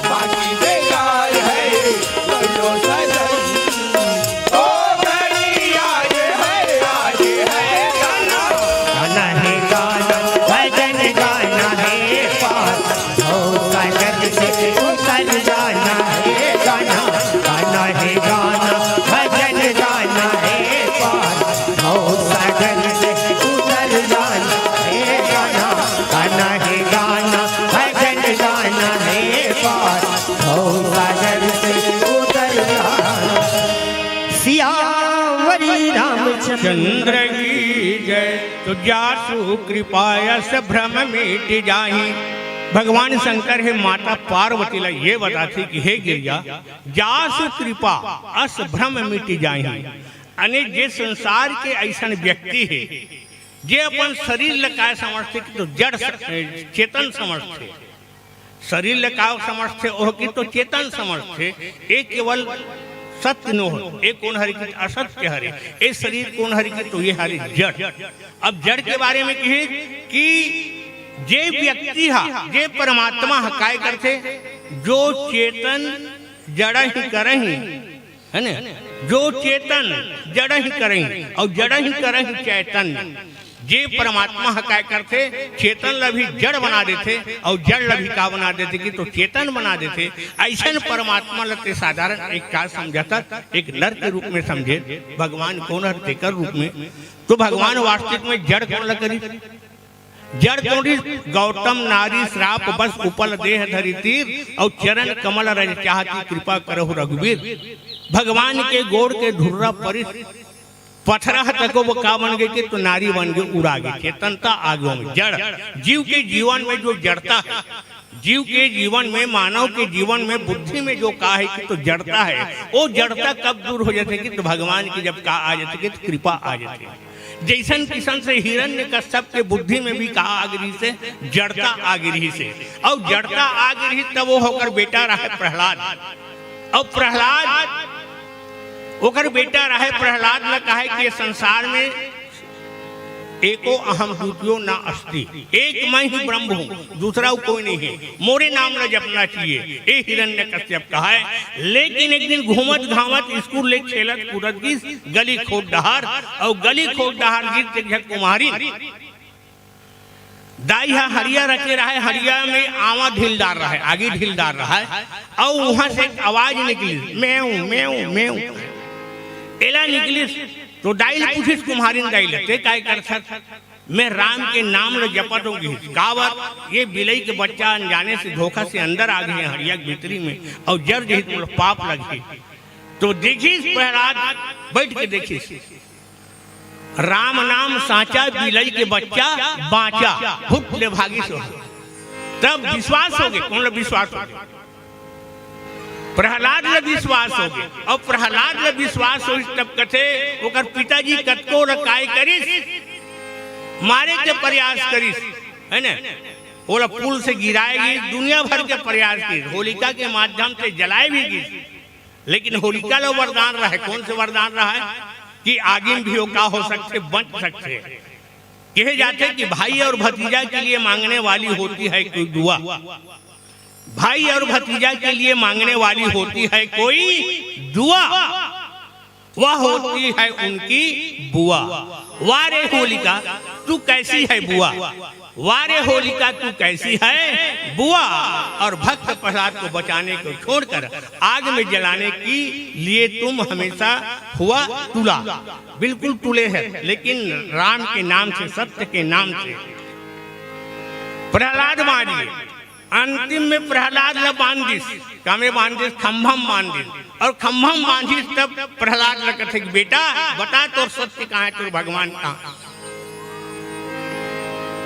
बाकी बेकार है सुन लो सजन। ओ घड़ी आज है गाना
गाना है गाना भजन गाना है पार भव सागर से उतर जाना है गाना गाना है गाना भजन गाना है पार भव सागर से उतर जाना है गाना गाना है गाना भजन गाना है पार भव सागर से उतर जाना। सियावरी रामचंद्र
चंद्र की जय। तो जासु कृपायस भ्रम मिट जाहि। भगवान शंकर है माता पार्वती ला ये बताती कि हे गिरिजा जासु कृपा अस भ्रम मिट जाहि। अने जे संसार के ऐसा व्यक्ति है जे अपन शरीर लका समझते कि तो जड़ चेतन समझते, शरीर लका समझते ओह की तो चेतन समझते। एक केवल सत्य नो हो, एक कौन हरि की असत्य हरे, एक शरीर कौन हरि की तो ये हरि जड़। अब जड़ के बारे में कहे कि जे व्यक्ति हा जे परमात्मा हा काय करते जो चेतन जड़ ही करही है ना, जो चेतन जड़ ही करही और जड़ ही करही चैतन्य। जे परमात्मा हा काय करते चेतन ला भी जड़ बना देते और जड़ ला भी का बना देते कि तो चेतन बना देते। ऐसा परमात्मा लगते साधारण एक का समझाता एक नर के रूप में समझे भगवान कौन हर तेकर रूप में। तो भगवान वास्तविक में जड़ कौन लग करी, जड़ कौड़ी गौतम नारी श्राप बस उपल देह धरी तीर और चरण कमल रज चाहती कृपा करहु रघुवीर। भगवान के गोड़ के धुर्रा परिस पथरा तक वो का बन गई कि तो नारी बन गई उड़ा गई, चेतनता आ गई। जड़ जीव के जीवन में जो जड़ता है, जीव के जीवन में, मानव के जीवन में, बुद्धि में जो कहा है कि तो जड़ता है, वो जड़ता कब दूर हो जाती है कि तो भगवान की जब कहा आ जाती है कि तो कृपा आ जाती है। जैसन किसन से हिरण्यकश्यप के बुद्धि में भी कहा आगिरी से जड़ता आगिरी से, और जड़ता आगिरी तब वो होकर बेटा रहे प्रहलाद, और प्रहलाद होकर बेटा रहे प्रहलाद ने कहा है कि ये संसार में एको अहम द्वितीयो ना अस्ति, एक मैं ही ब्रह्म हूँ, दूसरा कोई नहीं है, मोरे नाम न जपना चाहिए, ये हिरण्यकश्यप कहा है। लेकिन एक दिन घूमत घामत स्कूल ले खेलत कूदत की गली खोद डहार, और गली खोद डहार गिर कुमारी दाई हरिया रखे रहा है, हरिया में आवा ढीलदार रहा है, आगे ढीलदार रहा है, और वहां से एक आवाज निकली, मैं हूं मैं हूं मैं हूं, एला निकली तो दाइल पूछिस कुम्हारी दाइल ते काय कर मैं राम के नाम ल जपत होगी गावत, ये बिलई के बच्चा अनजाने से धोखा से अंदर आ गए हरिया की भीतरी में, और जर जही पाप लगे तो देखिस प्रहलाद बैठ के देखिस राम नाम साचा, बिलई के बच्चा बाचा, फुट ले भागी सो, तब विश्वास हो गए। कौन ला विश्वास हो गए? प्रहलाद ल विश्वास हो गए, और प्रहलाद ल विश्वास हो तब कथे ओकर पिताजी कतको रकाई करिस, मारे के प्रयास करिस, है ना, ओला पुल से गिराएगी, दुनिया भर के प्रयास की, होलिका के माध्यम से जलाए भी गई, लेकिन होलिका लो वरदान रहा है। कौन से वरदान रहा है कि आगे में भी का हो सकते, बच सकते। कहे जाते कि भाई और भतीजा के लिए मांगने वाली होती है कोई दुआ, भाई और भतीजा के लिए मांगने वाली होती है कोई दुआ, वह होती है उनकी बुआ। वारे होलिका तू कैसी है बुआ, वारे होलिका तू कैसी है बुआ। और भक्त प्रहलाद को बचाने को छोड़कर आग में जलाने के लिए तुम हमेशा हुआ तुला, बिल्कुल तुले है, लेकिन राम के नाम से, सत्य के नाम से प्रहलाद मारिए। अंतिम में प्रहलाद ल बांधिस, कामे बांधिस, खंभम बांधिस, और खंभम बांधिस तब प्रहलाद ल कथे बेटा बता तोर सत्य कहाँ है, तोर भगवान कहाँ।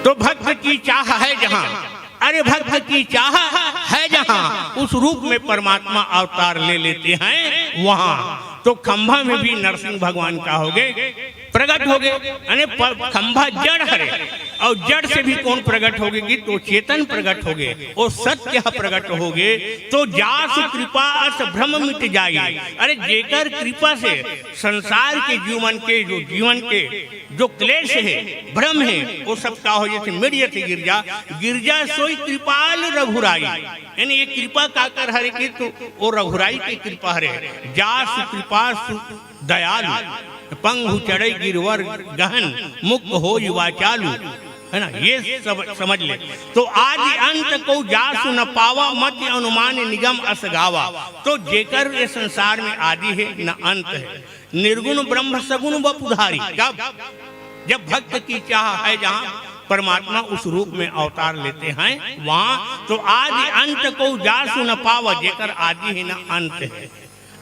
तो भक्त की चाह है जहाँ, अरे भक्त की चाह है जहाँ, उस रूप में परमात्मा अवतार ले लेते हैं वहां। तो खंभा में भी नरसिंह भगवान का हो गए, प्रकट हो गए, यानी खंभा जड़ है, और जड़ से भी कौन प्रकट हो गए तो चेतन प्रकट हो गए, और सत्य प्रकट हो गए। तो जासु कृपा अस भ्रम मिट जाए, अरे जेकर कृपा से संसार के जीवन के जो क्लेश है, भ्रम है, वो सब का हो जैसे मिट जाते गिरजा, गिरजा सोई कृपाल रघुराई, यानी ये कृपा का कर हरे की तो वो रघुराई की कृपा हरे। जासु कृपा दयालु पंगु चढ़े गिरवर गहन, मुक्त हो युवा चालू, है ना, ये सब समझ ले। तो आदि अंत को जासु न पावा, मध्य अनुमान निगम अस गावा। तो जेकर ये संसार में आदि है न अंत है, निर्गुण ब्रह्म सगुण बपुधारी। जब भक्त की चाह है जहाँ परमात्मा उस रूप में अवतार लेते हैं वहां, तो आदि अंत को जासु न पावा, जेकर आदि है न अंत है,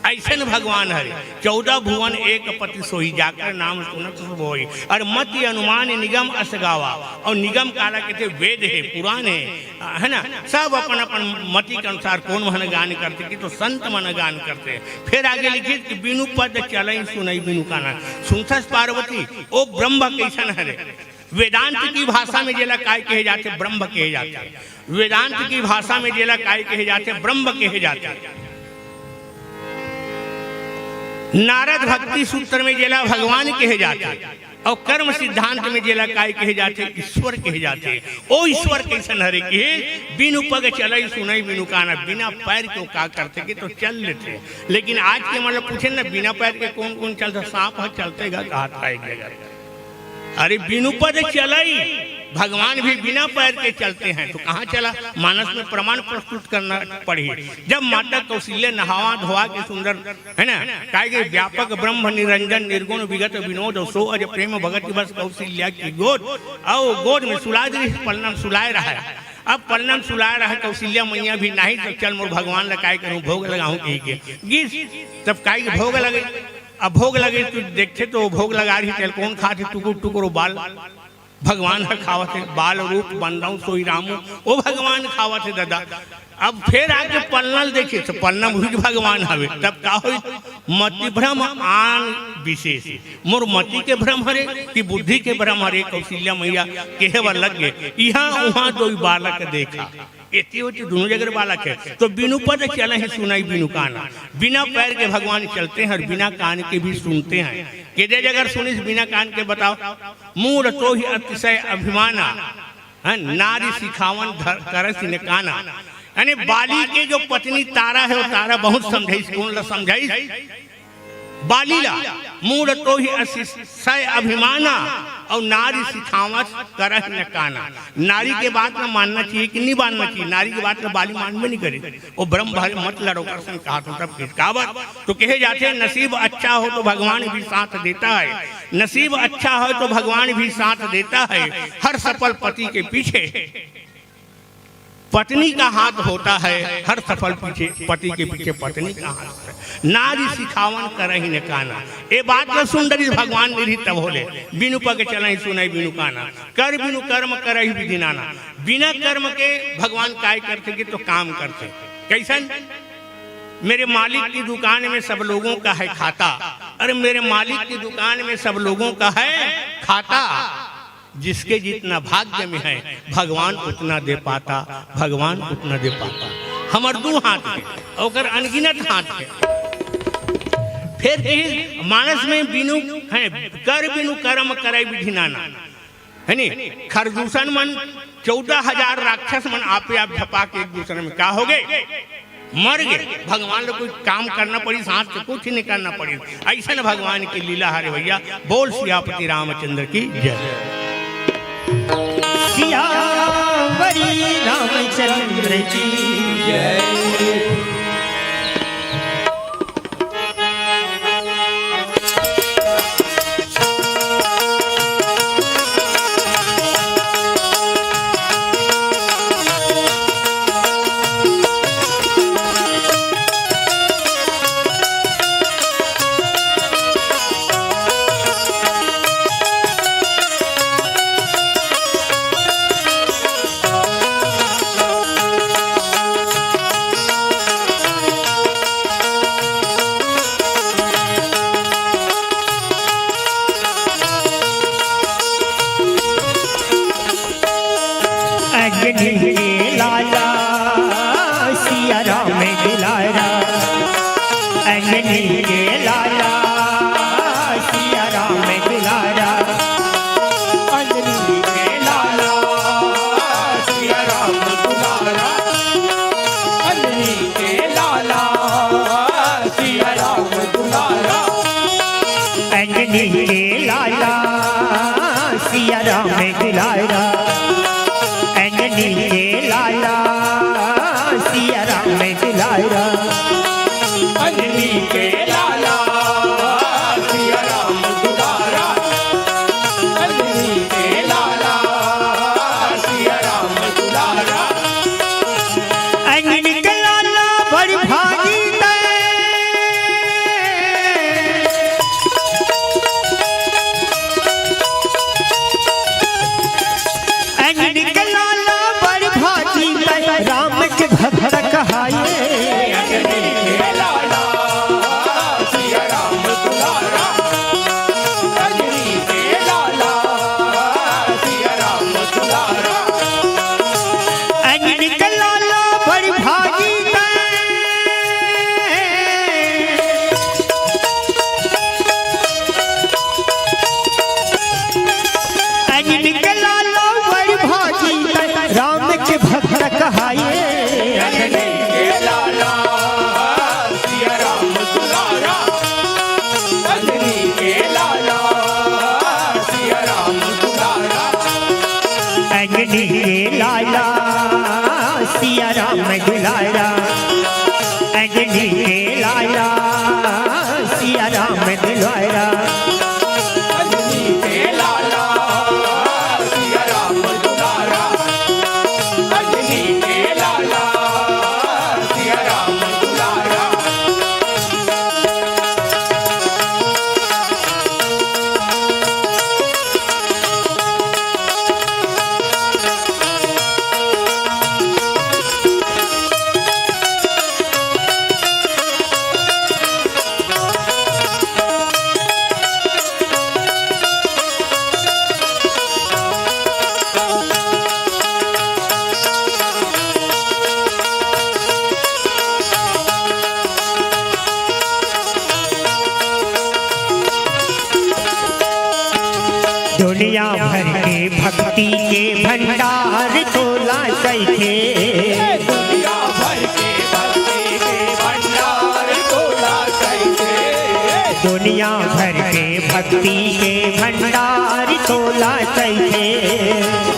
ऐसे भगवान हरे। 14 भुवन एक पति सोई, जाकर नाम सुनत होई, और मति अनुमान निगम अस गावा। और निगम काला कहते वेद है, पुराण है ना, सब अपन अपन मति के अनुसार कौन मन गान करते कि तो संत मन गान करते। फिर आगे लिखे कि बिनु पद चलई सुनई बिनु काना, सुनथस पार्वती ओ ब्रह्म कैसन हरे। वेदांत की भाषा में जेला काय कहे जाते, ब्रह्म कहे जाते। वेदांत की भाषा में जेला काय कहे जाते, ब्रह्म कहे जाते। नारद भक्ति सूत्र में जेला भगवान कहे जाते, और कर्म सिद्धांत में जेला काय कहे जाते, ईश्वर कहे जाते। ओ ईश्वर कैसन हरे के बिनु पग चलई सुनई बिनु काना, बिना पैर को का करते कि तो चल लेते। लेकिन आज के मतलब पूछे ना, बिना पैर के कौन कौन चलता, सांप है चलतेगा, हाथ आएगा। अरे बिनु पद चलई, भगवान भी बिना पैर के चलते हैं, तो कहाँ चला। मानस में प्रमाण प्रस्तुत करना पड़ी। जब माता कौशल्या नहावा धोवा के सुंदर, है ना, कहे व्यापक ब्रह्म निरंजन निर्गुण विगत विनोद, सो अज प्रेम भगत बस कौशल्या की गोद, और गोद में सुलाए पलनम सुलाए रहा है। अब पलनम सुलाए रहा कौशल्या मैया भी नहीं, तो चल मोर भगवान लगाए करूँ भोग लगाऊं कही के गीत। तब कहे भोग लगे, अब भोग लगे तो देखते तो भोग लगा रही, चल कौन खाते टुकुर टुकुर बाल, भगवान ह खावत है, बाल रूप बंदऊ सोई रामू, वो भगवान खावत है दादा। अब फिर आके पलनल देखे तो पलना भी भगवान हवे, तब का हो मति भ्रम आन विशेष, मोर मति के भ्रम हरे कि बुद्धि के भ्रम हरे। कौशल्या मैया केहवर लग गए, यहाँ वहाँ दो बालक देखा, एती होती दोनों जगह बालक है। तो बिनु पद चला ही सुनाई बिनु काना, बिना पैर के भगवान चलते हैं और बिना कान के भी सुनते हैं। केदे जगह सुनिस बिना कान के बताओ। मूर तो ही अतिशय अभिमाना, नारी सिखावन करस ने काना। यानी बाली के जो पत्नी तारा है, वो तारा बहुत समझाई, कौन ला समझाई बालीला। मूड तो ही अतिशय अभिमाना और नारी सिखावत करह न काना। नारी के बात में मानना चाहिए कि नहीं मानना चाहिए, नारी की बात में बाली मानवे नहीं करे। वो ब्रह्म भाई मत लड़ो कर संग कहा तो तब किसकावत तो कहे जाते हैं, नसीब अच्छा हो तो भगवान भी साथ देता है, नसीब अच्छा हो तो भगवान भी साथ देता है। हर सफल पति के पीछे पत्नी का हाथ होता है, हर सफल पीछे पति के पीछे पत्नी का हाथ होता है। नारी सिखावन करही न काना, ये बात तो सुंदरी भगवान निधि तब होले। बिनु पग चला ही सुनाई बिनु काना, कर बिनु कर्म करही विधि नाना। बिना कर्म के भगवान काय करते कि तो काम करते कैसन। मेरे मालिक की दुकान में सब लोगों का है खाता, अरे मेरे मालिक की दुकान में सब लोगों का है खाता। जिसके जितना भाग्य में है भगवान उतना दे पाता, भगवान उतना दे पाता। हमार दू हाथ है और अनगिनत हाथ है। फिर मानस में बिनु है, कर बिनु कर्म करे विधि नाना, है नी। खरदूषण मन 14,000 राक्षस मन आपे आप झपा के एक दूसरे में का हो गए, मर गए। भगवान को कोई काम करना पड़ी, सांस से कुछ नहीं करना पड़ी। ऐसा न भगवान की लीला हरे भैया। बोल सियापति रामचंद्र की जय।
सियावरी रामचंद्र की जय। लाला सिया राम दुलारा, अंजनी के लाला सिया राम दुलारा,
अंजनी के लाला सिया राम दुलारा, अंजनी के लाला सिया राम दुलारा,
अंजनी के लाला सिया राम दुलारा, अंजनी के लाला सिया राम दुलारा,
अंजनी के लाला सिया राम दुलारा, अंजनी के लाला सिया राम दुलारा।
अंजनी के लाला बड़ भागी अंजनी के लाला बड़ भागी राम के भक्त कहाए।
अंजनी के लाला सिया राम दुलारा, अंजनी के लाला सिया राम दुलारा,
अंजनी के लाला बड़ भागी अंजनी के लाला बड़ भागी राम के भक्त कहाए।
अंजनी के लाला सिया राम दुलारा, अंजनी के लाला सिया राम दुलारा,
अंजनी के लाला सिया राम दुलारा, अंजनी के लाला सिया राम दुलारा,
अंजनी के लाला सिया राम दुलारा, अंजनी के लाला सिया राम दुलारा।
दुनिया भर के भक्ति के भंडार तोला सैखे
दुनिया भर के भक्ति के भंडार तोला कैसे
दुनिया भर के भक्ति के भंडार तोला सैखे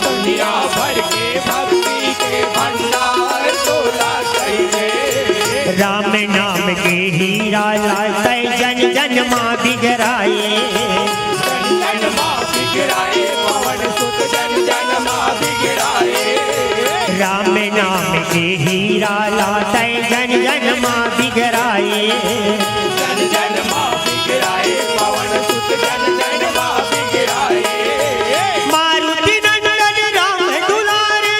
दुनिया भर के भक्ति के भंडार तोला कैसे
राम नाम के हीरा लाते जन जन माँ बिगराए
जन जन माँ बिगड़ाए पवन सुत जन जन माँ बिगड़ाए
राम नाम के हीरा लाते जन जन माँ बिगराए
जन जन माँ बिगड़ाए पवन सुत जन जन माँ बिगड़ाए
मारुति नंदन राम दुलारे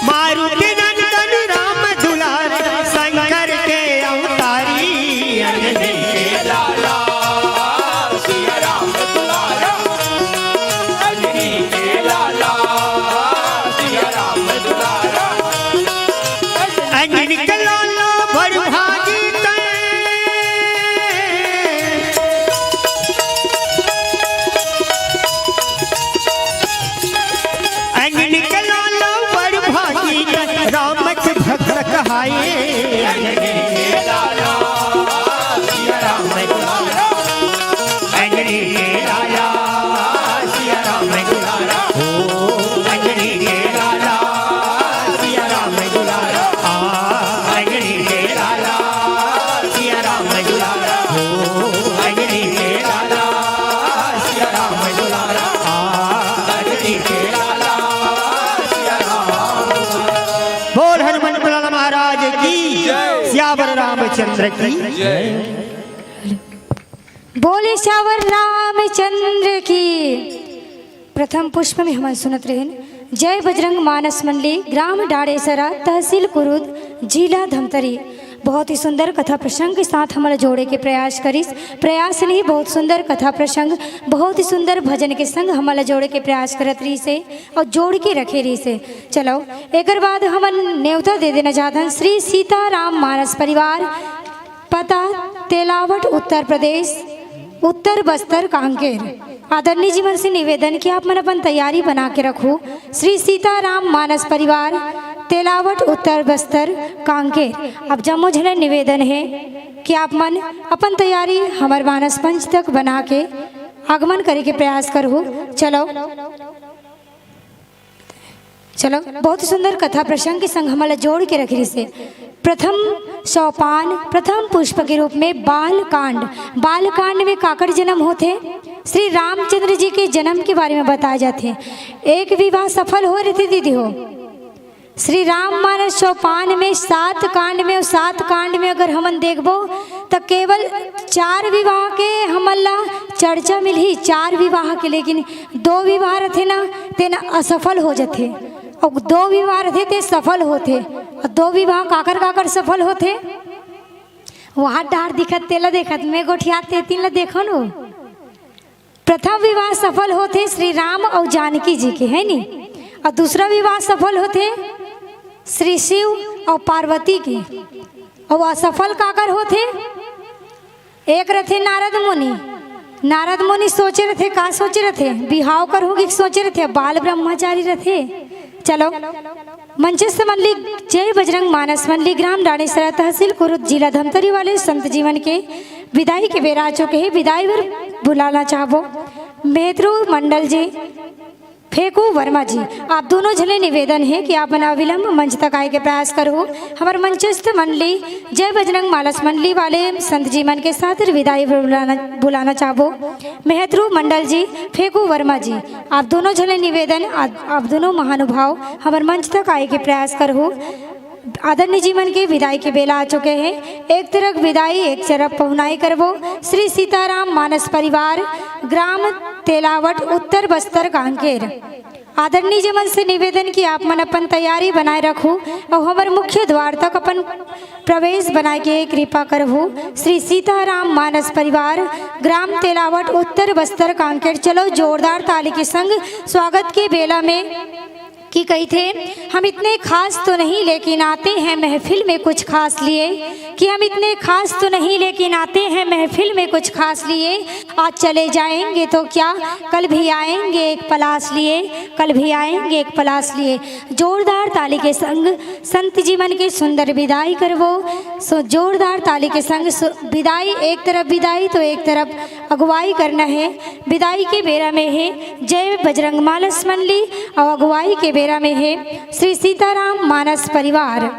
मारुति नंदन राम दुलारे शंकर के अवतारी अंजनी
के लाला सिया राम दुलारा अंजनी के लाला सिया राम दुलारा
अंजनी के लाला बड़ भागी तैं अंजनी के लाला बड़ भागी तैं राम के भक्त कहाए अंजनी
के लाला सिया राम दुलारा
अंजनी के लाला सिया राम दुलारा ओ अंजनी के लाला सिया राम दुलारा अंजनी के लाला सिया राम दुलारा ओ अंजनी के लाला सिया राम दुलारा अंजनी के लाला
सिया राम
बोल हनुमान लाला महाराज की
जय।
सियावर रामचंद्र की
जय
बोले श्यावर रामचंद्र की। प्रथम पुष्प में हम सुनत रहे जय बजरंग मानस मंडली ग्राम डाड़ेसरा तहसील कुरुद जिला धमतरी। बहुत ही सुंदर कथा प्रसंग के साथ हमारा जोड़े के प्रयास करीस प्रयास नहीं बहुत सुंदर कथा प्रसंग बहुत ही सुंदर भजन के संग हमारा जोड़े के प्रयास करत रही से और जोड़ के रखे रही से। चलो एक बाद हम न्योता दे देना चाहते हैं श्री सीताराम मानस परिवार पता तेलावट उत्तर प्रदेश उत्तर बस्तर कांकेर। आदरणीय जी मन से निवेदन कि आप मन अपन तैयारी बना के रखो। श्री सीताराम मानस परिवार तेलावट उत्तर बस्तर कांकेर। अब जम्मो झले निवेदन है कि आप मन अपन तैयारी हमार मानस पंच तक बना के आगमन करे के प्रयास करो। चलो चलो बहुत सुंदर कथा प्रसंग के संग हमारा जोड़ के रखी से प्रथम सोपान प्रथम पुष्प के रूप में बाल कांड में काकर जन्म होते श्री रामचंद्र जी के जन्म के बारे में बताया जाते। एक विवाह सफल हो रही थी दीदी हो श्री राम मानस सोपान में 7 कांड में और 7 कांड में अगर हमन देखबो तो केवल 4 विवाह के हमला चर्चा मिली 4 विवाह के लेकिन 2 विवाह रहे ना तेना असफल हो जाते और 2 विवाह रहे थे सफल होते और 2 विवाह काकर काकर सफल होते वहाँ डार दिखत तेला देखत मैं गोठियाते तीन ला देखो नो। प्रथम विवाह सफल होते श्री राम और जानकी जी के है नी और दूसरा विवाह सफल होते श्री शिव और पार्वती की और असफल काकर होते एक रथे नारद मुनि सोचे रहे का सोचे रहे बिहाव कर होगी सोचे रहे बाल ब्रह्मचारी रहे। चलो मंचस्थ मंडली जय बजरंग मानस मंडली ग्राम डाणेसरा तहसील कुरुद जिला धमतरी वाले संत जीवन के विदाई के बेरा चुके हैं। विदाई पर बुलाना चाहो मेहत्रू मंडल जी फेंकू वर्मा जी आप दोनों झले निवेदन है कि आप बना विलंब मंच तक आए के प्रयास करो। हमारे मंचस्थ मंडली जय बजरंग मानस मंडली वाले संत जी मन के साथ विदाई बुलाना चाहो मेहत्रू मंडल जी फेंकू वर्मा जी आप दोनों झले निवेदन आप दोनों महानुभाव हमारे मंच तक आए के प्रयास करो। आदरणीय जीवन के विदाई के बेला आ चुके हैं। एक तरफ विदाई एक तरफ पहुनाई करवो श्री सीताराम मानस परिवार ग्राम तेलावट उत्तर बस्तर कांकेर। आदरणीय जीवन से निवेदन कि आप मन अपन तैयारी बनाए रखो और हमारे मुख्य द्वार तक अपन प्रवेश बनाए के कृपा करहु। श्री सीताराम मानस परिवार ग्राम तेलावट उत्तर बस्तर कांकेर। चलो जोरदार ताली के संग स्वागत के बेला में कि कही थे, हम इतने खास तो नहीं लेकिन आते हैं महफिल में कुछ खास लिए, कि हम इतने खास तो नहीं लेकिन आते हैं महफिल में कुछ खास लिए। आज चले जाएंगे तो क्या, कल भी आएंगे एक पलास लिए, कल भी आएंगे एक पलास लिए। जोरदार ताली के संग संत जीवन की सुंदर विदाई करवो। जोरदार ताली के संग विदाई, एक तरफ विदाई तो एक तरफ अगुवाई करना है। विदाई के बेरा में है जय बजरंग मानस मंडली और अगुवाई के बेरा में है श्री सीताराम मानस परिवार।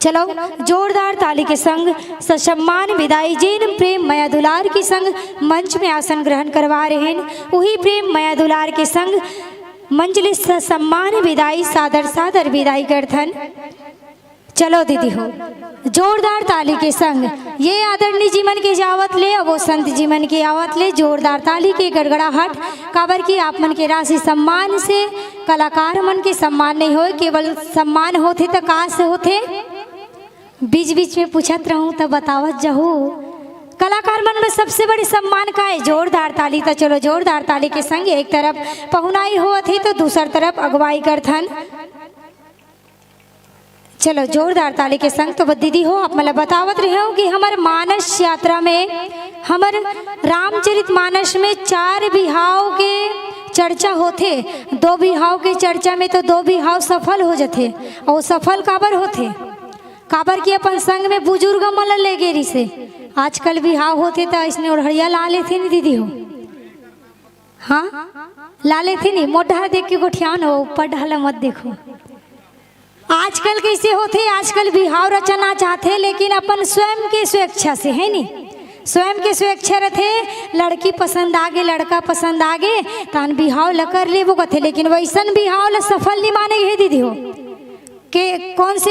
चलो जोरदार ताली के संग ससम्मान विदाई जेन प्रेम मया दुलार के संग मंच में आसन ग्रहण करवा रहे हैं, वही प्रेम मया दुलार के संग मंजलि ससम्मान विदाई सादर सादर विदाई करथन। चलो दीदी हो, जोरदार ताली के संग ये आदरणीय जीवन के जावत ले, अब वो संत जीवन की आवत ले जोरदार ताली के गड़गड़ाहट। काबर की आप मन के राशि सम्मान से कलाकार मन के सम्मान नहीं हो, केवल सम्मान होते तो कहाँ से होते, बीच बीच में पूछत रहूं तो बतावत जाहू। कलाकार मन में सबसे बड़ी सम्मान का है जोरदार ताली। तो चलो जोरदार ताली के संग एक तरफ पहुनाई होत है तो दूसर तरफ अगुवाई करथन। चलो जोरदार ताली के संग तो दीदी हो आप मतलब बतावत रहे हो कि हमार मानस यात्रा में, हमार रामचरित मानस में 4 बिहाव के चर्चा होते। 2 बिहाव के चर्चा में तो 2 बिहाव सफल हो जाते, और सफल काबर होते, काबर की अपन संग में बुजुर्ग मन ले गेरी से। आजकल बिहाव होते तो इसने ओढ़िया ला लेते नहीं दीदी हो, हाँ ला लेते नहीं, मोटा देख के गोठियान हो, ऊपर ढाला मत देखो। आजकल कैसे होते, आजकल बिहाव रचना चाहते लेकिन अपन स्वयं के स्वेच्छा से, है नी, स्वयं के स्वेच्छा रहते। लड़की पसंद आगे, लड़का पसंद आगे तान बिहाव ल कर ले वो कथे, लेकिन वैसन बिहाव ल सफल नहीं माने है दीदी हो के कौन से